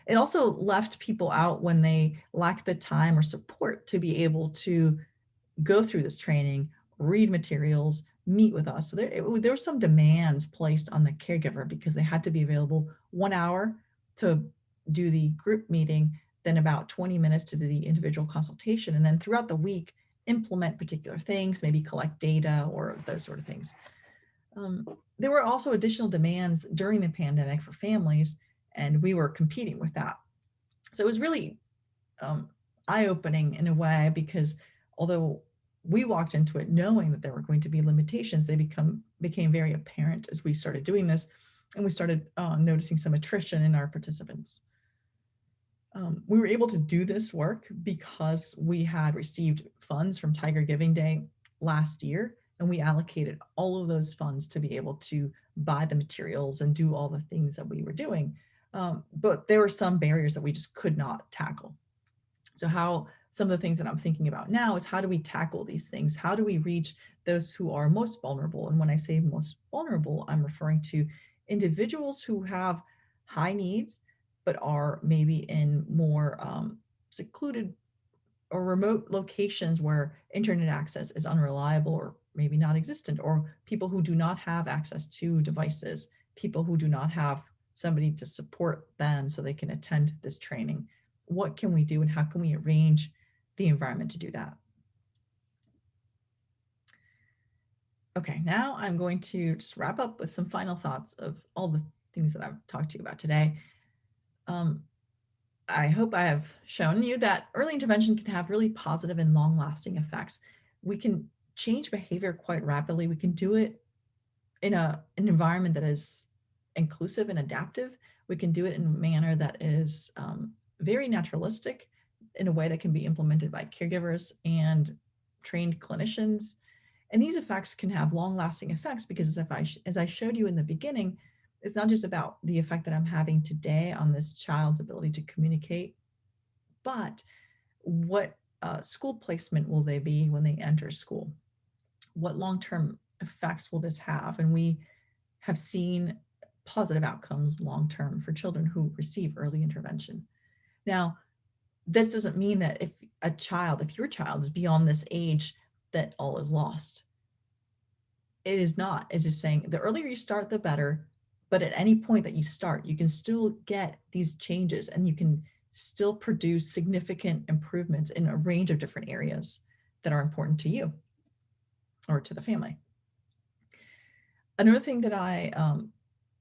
It also left people out when they lacked the time or support to be able to go through this training, read materials, meet with us. So there were some demands placed on the caregiver because they had to be available 1 hour to do the group meeting, then about 20 minutes to do the individual consultation, and then throughout the week, implement particular things, maybe collect data or those sort of things. There were also additional demands during the pandemic for families, and we were competing with that. So it was really eye-opening in a way, because although we walked into it knowing that there were going to be limitations, they became very apparent as we started doing this, and we started noticing some attrition in our participants. We were able to do this work because we had received funds from Tiger Giving Day last year, and we allocated all of those funds to be able to buy the materials and do all the things that we were doing. But there were some barriers that we just could not tackle. So some of the things that I'm thinking about now is, how do we tackle these things? How do we reach those who are most vulnerable? And when I say most vulnerable, I'm referring to individuals who have high needs, but are maybe in more secluded or remote locations where internet access is unreliable or maybe non-existent, or people who do not have access to devices, people who do not have somebody to support them so they can attend this training. What can we do, and how can we arrange the environment to do that? Okay, now I'm going to just wrap up with some final thoughts of all the things that I've talked to you about today. I hope I have shown you that early intervention can have really positive and long-lasting effects. We can change behavior quite rapidly. We can do it in an environment that is inclusive and adaptive. We can do it in a manner that is very naturalistic, in a way that can be implemented by caregivers and trained clinicians. And these effects can have long-lasting effects because, as I showed you in the beginning, it's not just about the effect that I'm having today on this child's ability to communicate, but what school placement will they be when they enter school? What long-term effects will this have? And we have seen positive outcomes long-term for children who receive early intervention. Now, this doesn't mean that if your child is beyond this age, that all is lost. It is not. It's just saying the earlier you start, the better. But at any point that you start, you can still get these changes, and you can still produce significant improvements in a range of different areas that are important to you or to the family. Another thing that I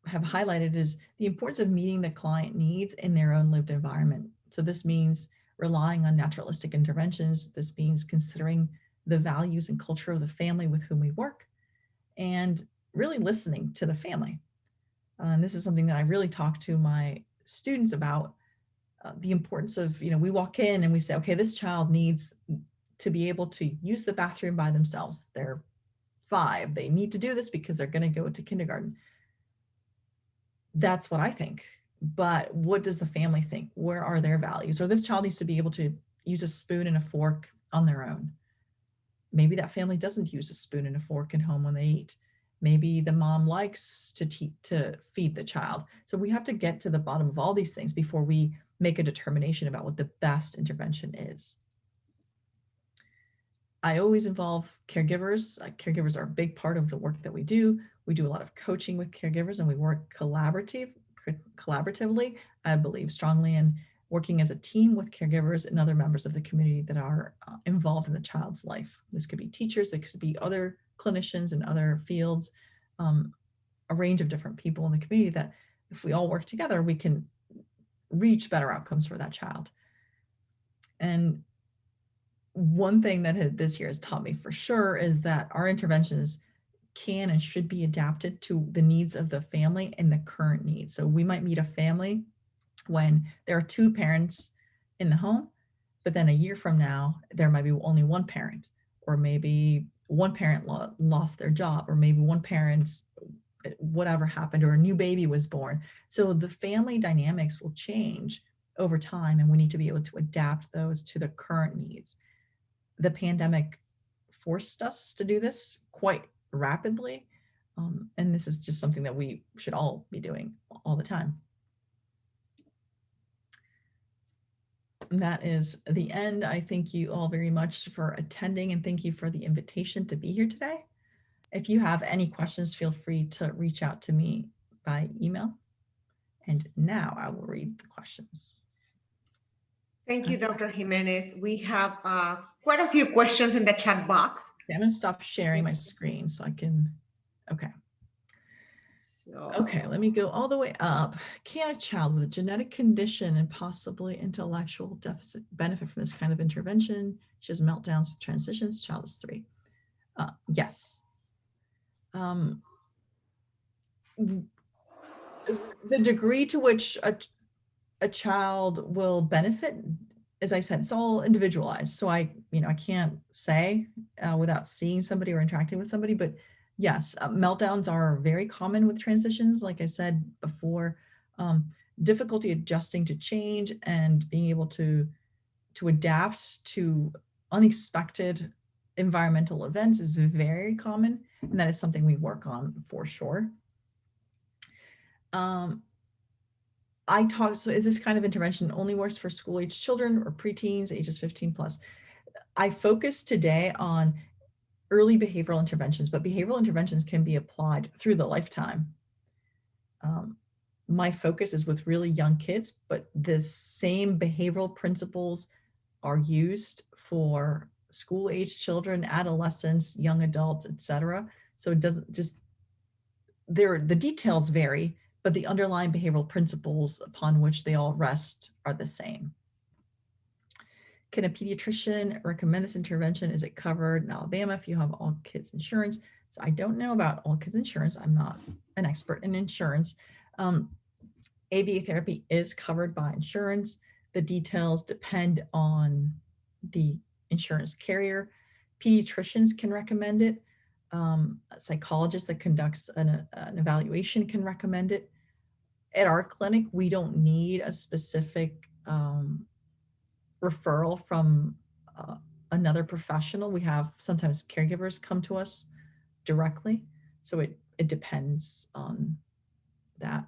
have highlighted is the importance of meeting the client needs in their own lived environment. So this means relying on naturalistic interventions. This means considering the values and culture of the family with whom we work, and really listening to the family. And this is something that I really talk to my students about, the importance of, we walk in and we say, okay, this child needs to be able to use the bathroom by themselves. They're 5. They need to do this because they're going to go to kindergarten. That's what I think. But what does the family think? Where are their values? Or this child needs to be able to use a spoon and a fork on their own. Maybe that family doesn't use a spoon and a fork at home when they eat. Maybe the mom likes to feed the child. So we have to get to the bottom of all these things before we make a determination about what the best intervention is. I always involve caregivers. Caregivers are a big part of the work that we do. We do a lot of coaching with caregivers, and we work collaboratively. I believe strongly in working as a team with caregivers and other members of the community that are involved in the child's life. This could be teachers, it could be other clinicians in other fields, a range of different people in the community that if we all work together, we can reach better outcomes for that child. And one thing that this year has taught me for sure is that our interventions can and should be adapted to the needs of the family and the current needs. So we might meet a family when there are 2 parents in the home, but then a year from now, there might be only 1 parent, or maybe 1 parent lost their job, or maybe 1 parent's whatever happened, or a new baby was born. So the family dynamics will change over time, and we need to be able to adapt those to the current needs. The pandemic forced us to do this quite rapidly, and this is just something that we should all be doing all the time. And that is the end. I thank you all very much for attending, and thank you for the invitation to be here today. If you have any questions, feel free to reach out to me by email. And now I will read the questions. Thank you, Dr. Jimenez. We have quite a few questions in the chat box. Okay, I'm going to stop sharing my screen so I can, okay. Okay, let me go all the way up. Can a child with a genetic condition and possibly intellectual deficit benefit from this kind of intervention? She has meltdowns with transitions. Child is 3. Yes. The degree to which a child will benefit, as I said, it's all individualized. So I can't say without seeing somebody or interacting with somebody, but yes, meltdowns are very common with transitions. Like I said before, difficulty adjusting to change and being able to adapt to unexpected environmental events is very common. And that is something we work on for sure. So is this kind of intervention only works for school-age children or preteens, ages 15 plus? I focus today on early behavioral interventions, but behavioral interventions can be applied through the lifetime. My focus is with really young kids, but the same behavioral principles are used for school-age children, adolescents, young adults, etc. So it doesn't just, the details vary, but the underlying behavioral principles upon which they all rest are the same. Can a pediatrician recommend this intervention? Is it covered in Alabama if you have all kids insurance? So I don't know about all kids insurance. I'm not an expert in insurance. ABA therapy is covered by insurance. The details depend on the insurance carrier. Pediatricians can recommend it. A psychologist that conducts an evaluation can recommend it. At our clinic, we don't need a specific referral from another professional. We have sometimes caregivers come to us directly. So it depends on that.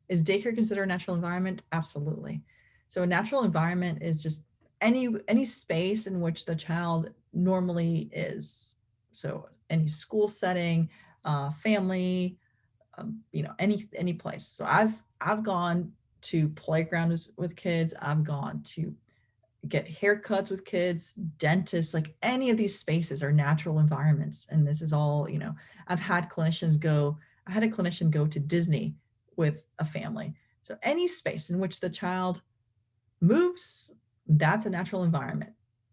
Is daycare considered a natural environment? Absolutely. So a natural environment is just any space in which the child normally is. So any school setting, family, any place. So I've gone to playgrounds with kids. I've gone to get haircuts with kids, dentists, like any of these spaces are natural environments. And this is all, I had a clinician go to Disney with a family. So any space in which the child moves, that's a natural environment.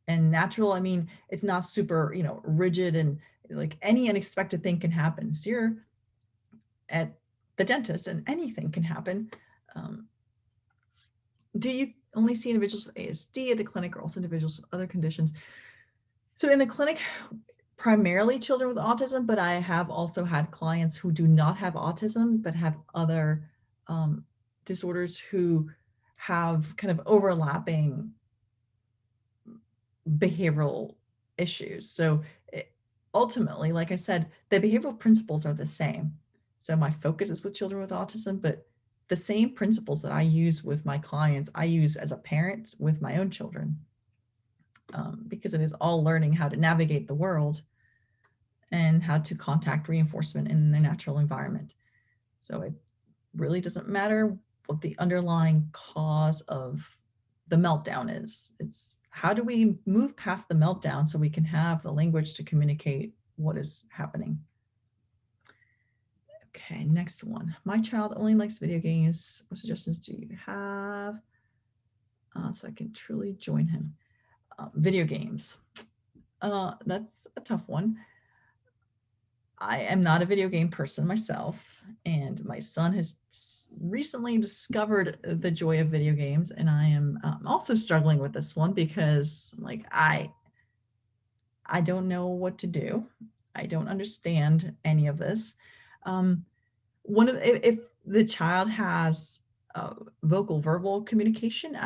And natural, I mean, it's not super, rigid and like any unexpected thing can happen. So you're at the dentist, and anything can happen. Do you only see individuals with ASD at the clinic, or also individuals with other conditions? So in the clinic, primarily children with autism, but I have also had clients who do not have autism, but have other disorders who have kind of overlapping behavioral issues. So ultimately, like I said, the behavioral principles are the same. So my focus is with children with autism, but the same principles that I use with my clients, I use as a parent with my own children, because it is all learning how to navigate the world and how to contact reinforcement in their natural environment. So it really doesn't matter what the underlying cause of the meltdown is. It's how do we move past the meltdown so we can have the language to communicate what is happening. Okay, next one. My child only likes video games. What suggestions do you have so I can truly join him? Video games. That's a tough one. I am not a video game person myself, and my son has recently discovered the joy of video games, and I am also struggling with this one because like I don't know what to do. I don't understand any of this. If the child has vocal verbal communication,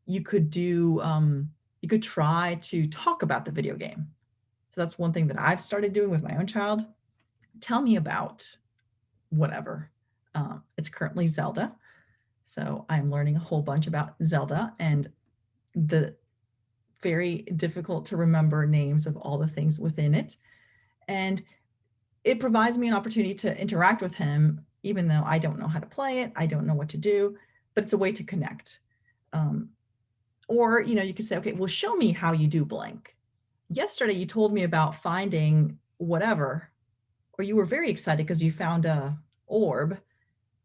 you could try to talk about the video game. So that's one thing that I've started doing with my own child. Tell me about whatever. It's currently Zelda. So I'm learning a whole bunch about Zelda and the very difficult to remember names of all the things within it. And it provides me an opportunity to interact with him, even though I don't know how to play it. I don't know what to do, but it's a way to connect. Or, you could say, okay, well, show me how you do blank. Yesterday, you told me about finding whatever, or you were very excited because you found a orb.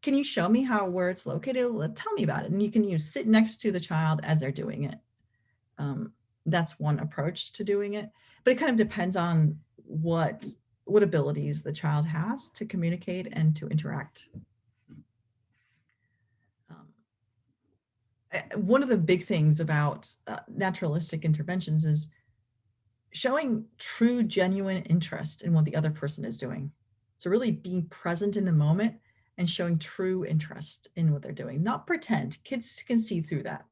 Can you show me where it's located? Tell me about it. And you can sit next to the child as they're doing it. That's one approach to doing it, but it kind of depends on what abilities the child has to communicate and to interact. One of the big things about naturalistic interventions is showing true, genuine interest in what the other person is doing. So really being present in the moment and showing true interest in what they're doing, not pretend. Kids can see through that.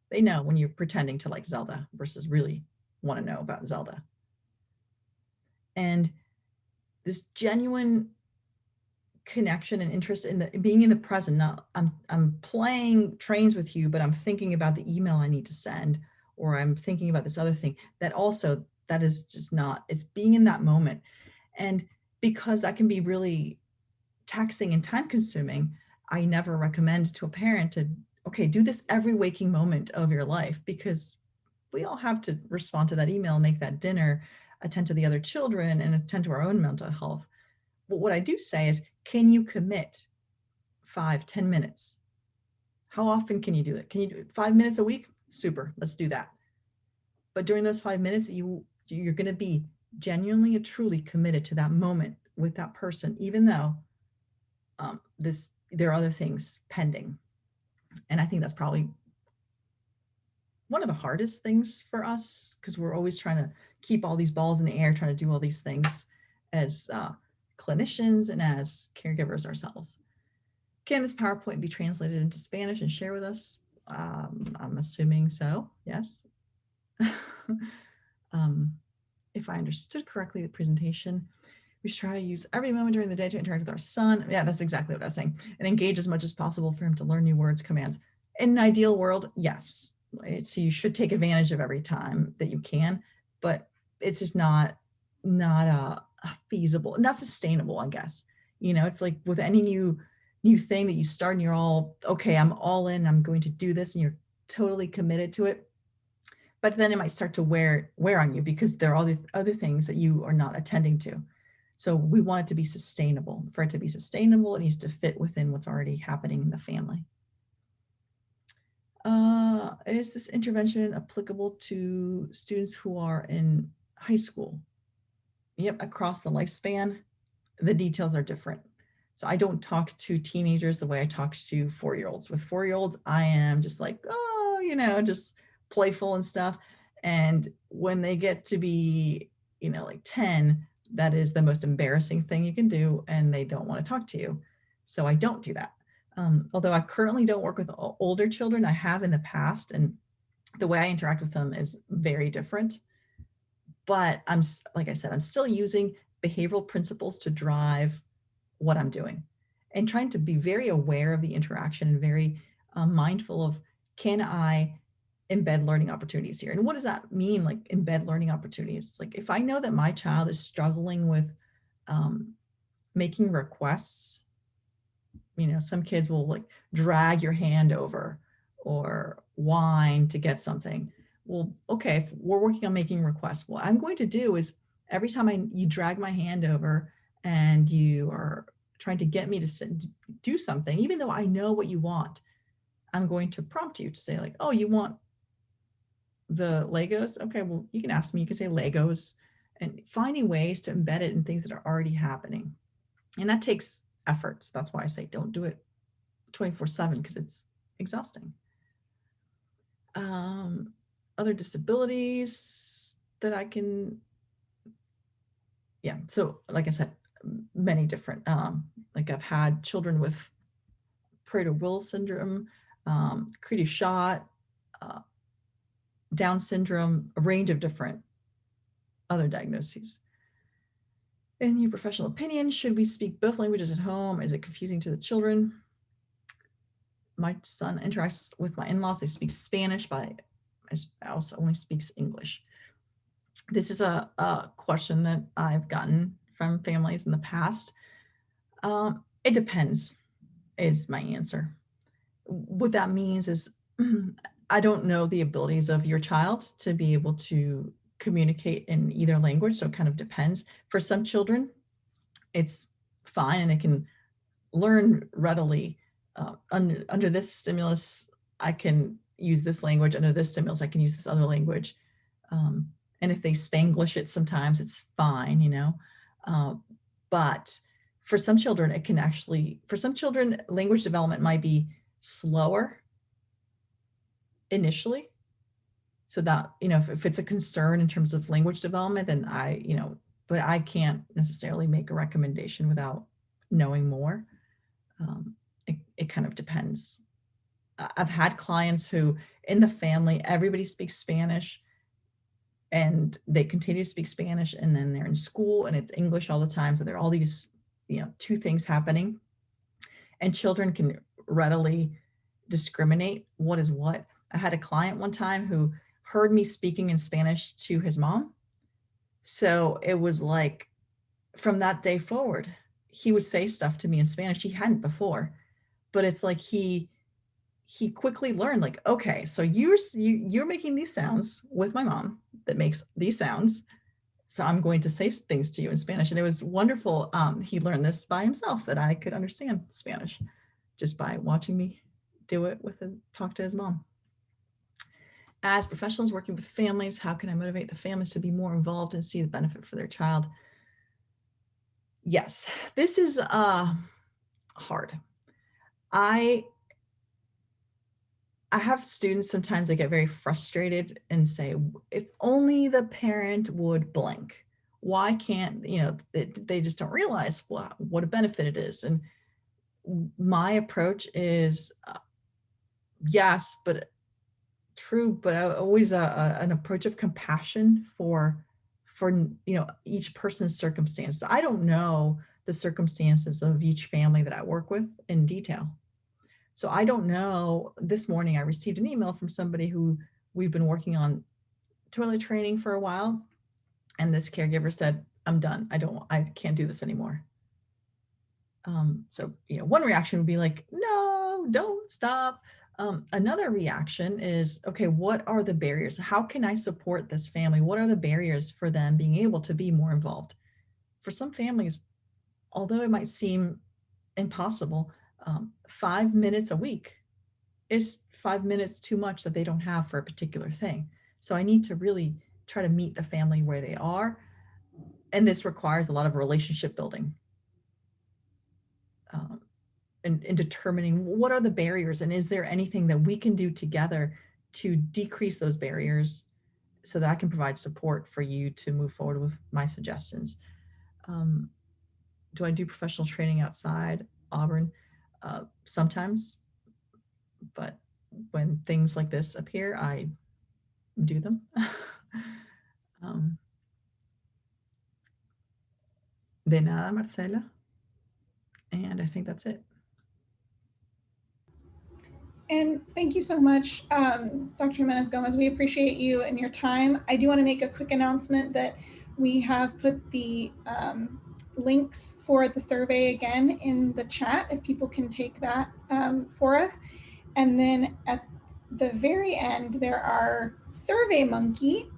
They know when you're pretending to like Zelda versus really want to know about Zelda. And this genuine connection and interest in being in the present, not I'm playing trains with you, but I'm thinking about the email I need to send, or I'm thinking about this other thing. That is just not, it's being in that moment. And because that can be really taxing and time consuming, I never recommend to a parent to, okay, do this every waking moment of your life, because we all have to respond to that email, make that dinner, attend to the other children, and attend to our own mental health. But what I do say is, can you commit 5-10 minutes? How often can you do it? Can you do it 5 minutes a week? Super, let's do that. But during those 5 minutes, you're going to be genuinely and truly committed to that moment with that person, even though there are other things pending. And I think that's probably one of the hardest things for us, because we're always trying to keep all these balls in the air, trying to do all these things as clinicians and as caregivers ourselves. Can this PowerPoint be translated into Spanish and share with us? I'm assuming so, yes. If I understood correctly the presentation, we should try to use every moment during the day to interact with our son. Yeah, that's exactly what I was saying. And engage as much as possible for him to learn new words, commands. In an ideal world, yes. So you should take advantage of every time that you can, but it's just not feasible, not sustainable, I guess. It's like with any new thing that you start and you're all, okay, I'm all in, I'm going to do this, and you're totally committed to it. But then it might start to wear on you because there are all the other things that you are not attending to. So we want it to be sustainable. For it to be sustainable, it needs to fit within what's already happening in the family. Is this intervention applicable to students who are in high school? Yep, across the lifespan. The details are different. So I don't talk to teenagers the way I talk to 4-year-olds. With 4-year-olds, I am just like, oh, just playful and stuff. And when they get to be, like 10, that is the most embarrassing thing you can do. And they don't want to talk to you. So I don't do that. Although I currently don't work with older children, I have in the past. And the way I interact with them is very different. But like I said, I'm still using behavioral principles to drive what I'm doing and trying to be very aware of the interaction and very mindful of, can I embed learning opportunities here? And what does that mean? Like embed learning opportunities. It's like, if I know that my child is struggling with making requests, some kids will like drag your hand over or whine to get something. Well, okay, if we're working on making requests, what I'm going to do is every time you drag my hand over and you are trying to get me to do something, even though I know what you want, I'm going to prompt you to say like, oh, you want the Legos? Okay, well, you can ask me, you can say Legos, and finding ways to embed it in things that are already happening. And that takes efforts. That's why I say don't do it 24/7 because it's exhausting. Other disabilities that I can, so like I said, many different, like I've had children with Prader-Willi syndrome, Crete-Schott, Down syndrome, a range of different other diagnoses. In your professional opinion, should we speak both languages at home? Is it confusing to the children? My son interacts with my in-laws. They speak Spanish, but my spouse only speaks English. This is a question that I've gotten from families in the past. It depends, is my answer. What that means is I don't know the abilities of your child to be able to communicate in either language, so it kind of depends. For some children, it's fine and they can learn readily. Under this stimulus, I can use this language. Under this stimulus, I can use this other language. And if they Spanglish it sometimes, it's fine, but for some children, language development might be slower initially. So that, if it's a concern in terms of language development, then but I can't necessarily make a recommendation without knowing more. It kind of depends. I've had clients who in the family, everybody speaks Spanish and they continue to speak Spanish, and then they're in school and it's English all the time. So there are all these, two things happening, and children can readily discriminate what is what. I had a client one time who heard me speaking in Spanish to his mom. So it was like from that day forward, he would say stuff to me in Spanish he hadn't before. But it's like he quickly learned, like, okay, so you're making these sounds with my mom that makes these sounds. So I'm going to say things to you in Spanish. And it was wonderful. He learned this by himself, that I could understand Spanish just by watching me do it talk to his mom. As professionals working with families, how can I motivate the families to be more involved and see the benefit for their child? Yes, this is hard. I have students, sometimes they get very frustrated and say, if only the parent would blank. Why can't, they just don't realize what a benefit it is. And my approach is, yes, but true, but always an approach of compassion for each person's circumstance. I don't know the circumstances of each family that I work with in detail. So I don't know. This morning I received an email from somebody who we've been working on toilet training for a while. And this caregiver said, I'm done. I can't do this anymore. So, one reaction would be like, no, don't stop. Another reaction is, okay, what are the barriers? How can I support this family? What are the barriers for them being able to be more involved? For some families, although it might seem impossible, 5 minutes a week is 5 minutes too much that they don't have for a particular thing. So I need to really try to meet the family where they are. And this requires a lot of relationship building. in determining what are the barriers, and is there anything that we can do together to decrease those barriers so that I can provide support for you to move forward with my suggestions. Do I do professional training outside Auburn? Sometimes, but when things like this appear, I do them. De nada, Marcela. And I think that's it. And thank you so much, Dr. Jimenez-Gomez. We appreciate you and your time. I do want to make a quick announcement that we have put the links for the survey again in the chat, if people can take that for us. And then at the very end, there are SurveyMonkey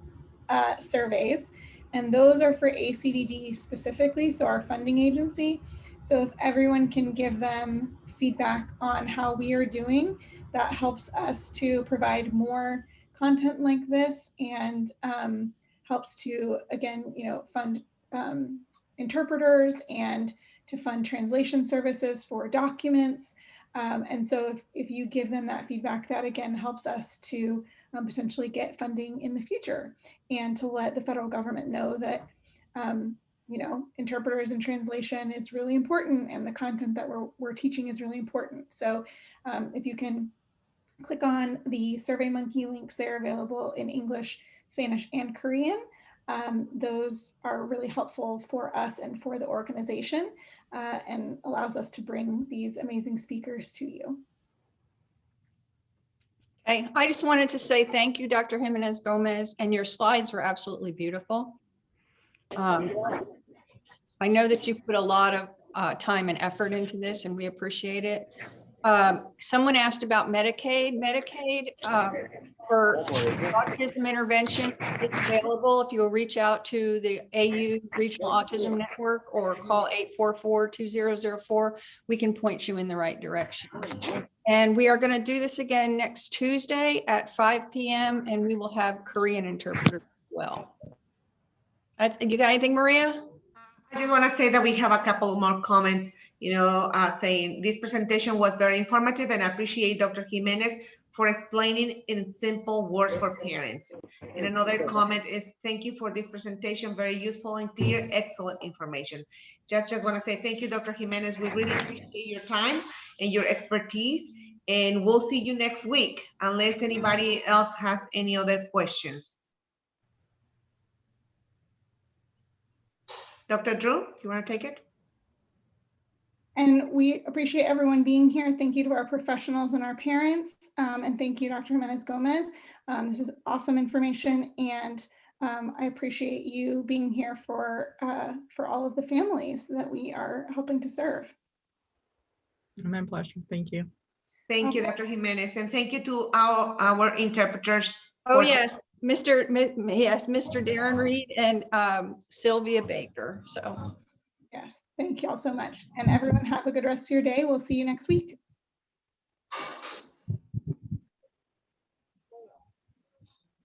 surveys, and those are for ACDD specifically, so our funding agency. So if everyone can give them feedback on how we are doing, that helps us to provide more content like this, and helps to, again, fund interpreters and to fund translation services for documents. And so if you give them that feedback, that again helps us to potentially get funding in the future, and to let the federal government know that interpreters and translation is really important, and the content that we're teaching is really important. So if you can click on the SurveyMonkey links, they're available in English, Spanish, and Korean. Those are really helpful for us and for the organization, and allows us to bring these amazing speakers to you. Okay, I just wanted to say thank you, Dr. Jimenez-Gomez, and your slides were absolutely beautiful. I know that you put a lot of time and effort into this, and we appreciate it. Someone asked about Medicaid. Medicaid for autism intervention is available. If you will reach out to the AU Regional Autism Network or call 844-2004, we can point you in the right direction. And we are going to do this again next Tuesday at 5 p.m. and we will have Korean interpreters as well. You got anything, Maria? I just want to say that we have a couple more comments, saying this presentation was very informative, and I appreciate Dr. Jimenez for explaining in simple words for parents. And another comment is, thank you for this presentation, very useful and clear, excellent information. Just want to say thank you, Dr. Jimenez. We really appreciate your time and your expertise, and we'll see you next week, unless anybody else has any other questions. Dr. Drew, you want to take it? And we appreciate everyone being here. Thank you to our professionals and our parents. And thank you, Dr. Jimenez-Gomez. This is awesome information, and I appreciate you being here for all of the families that we are helping to serve. My pleasure. Thank you. Thank you, Dr. Jimenez, and thank you to our interpreters. Oh yes, Mr. Darren Reed and Sylvia Baker. So yes, thank you all so much, and everyone have a good rest of your day. We'll see you next week.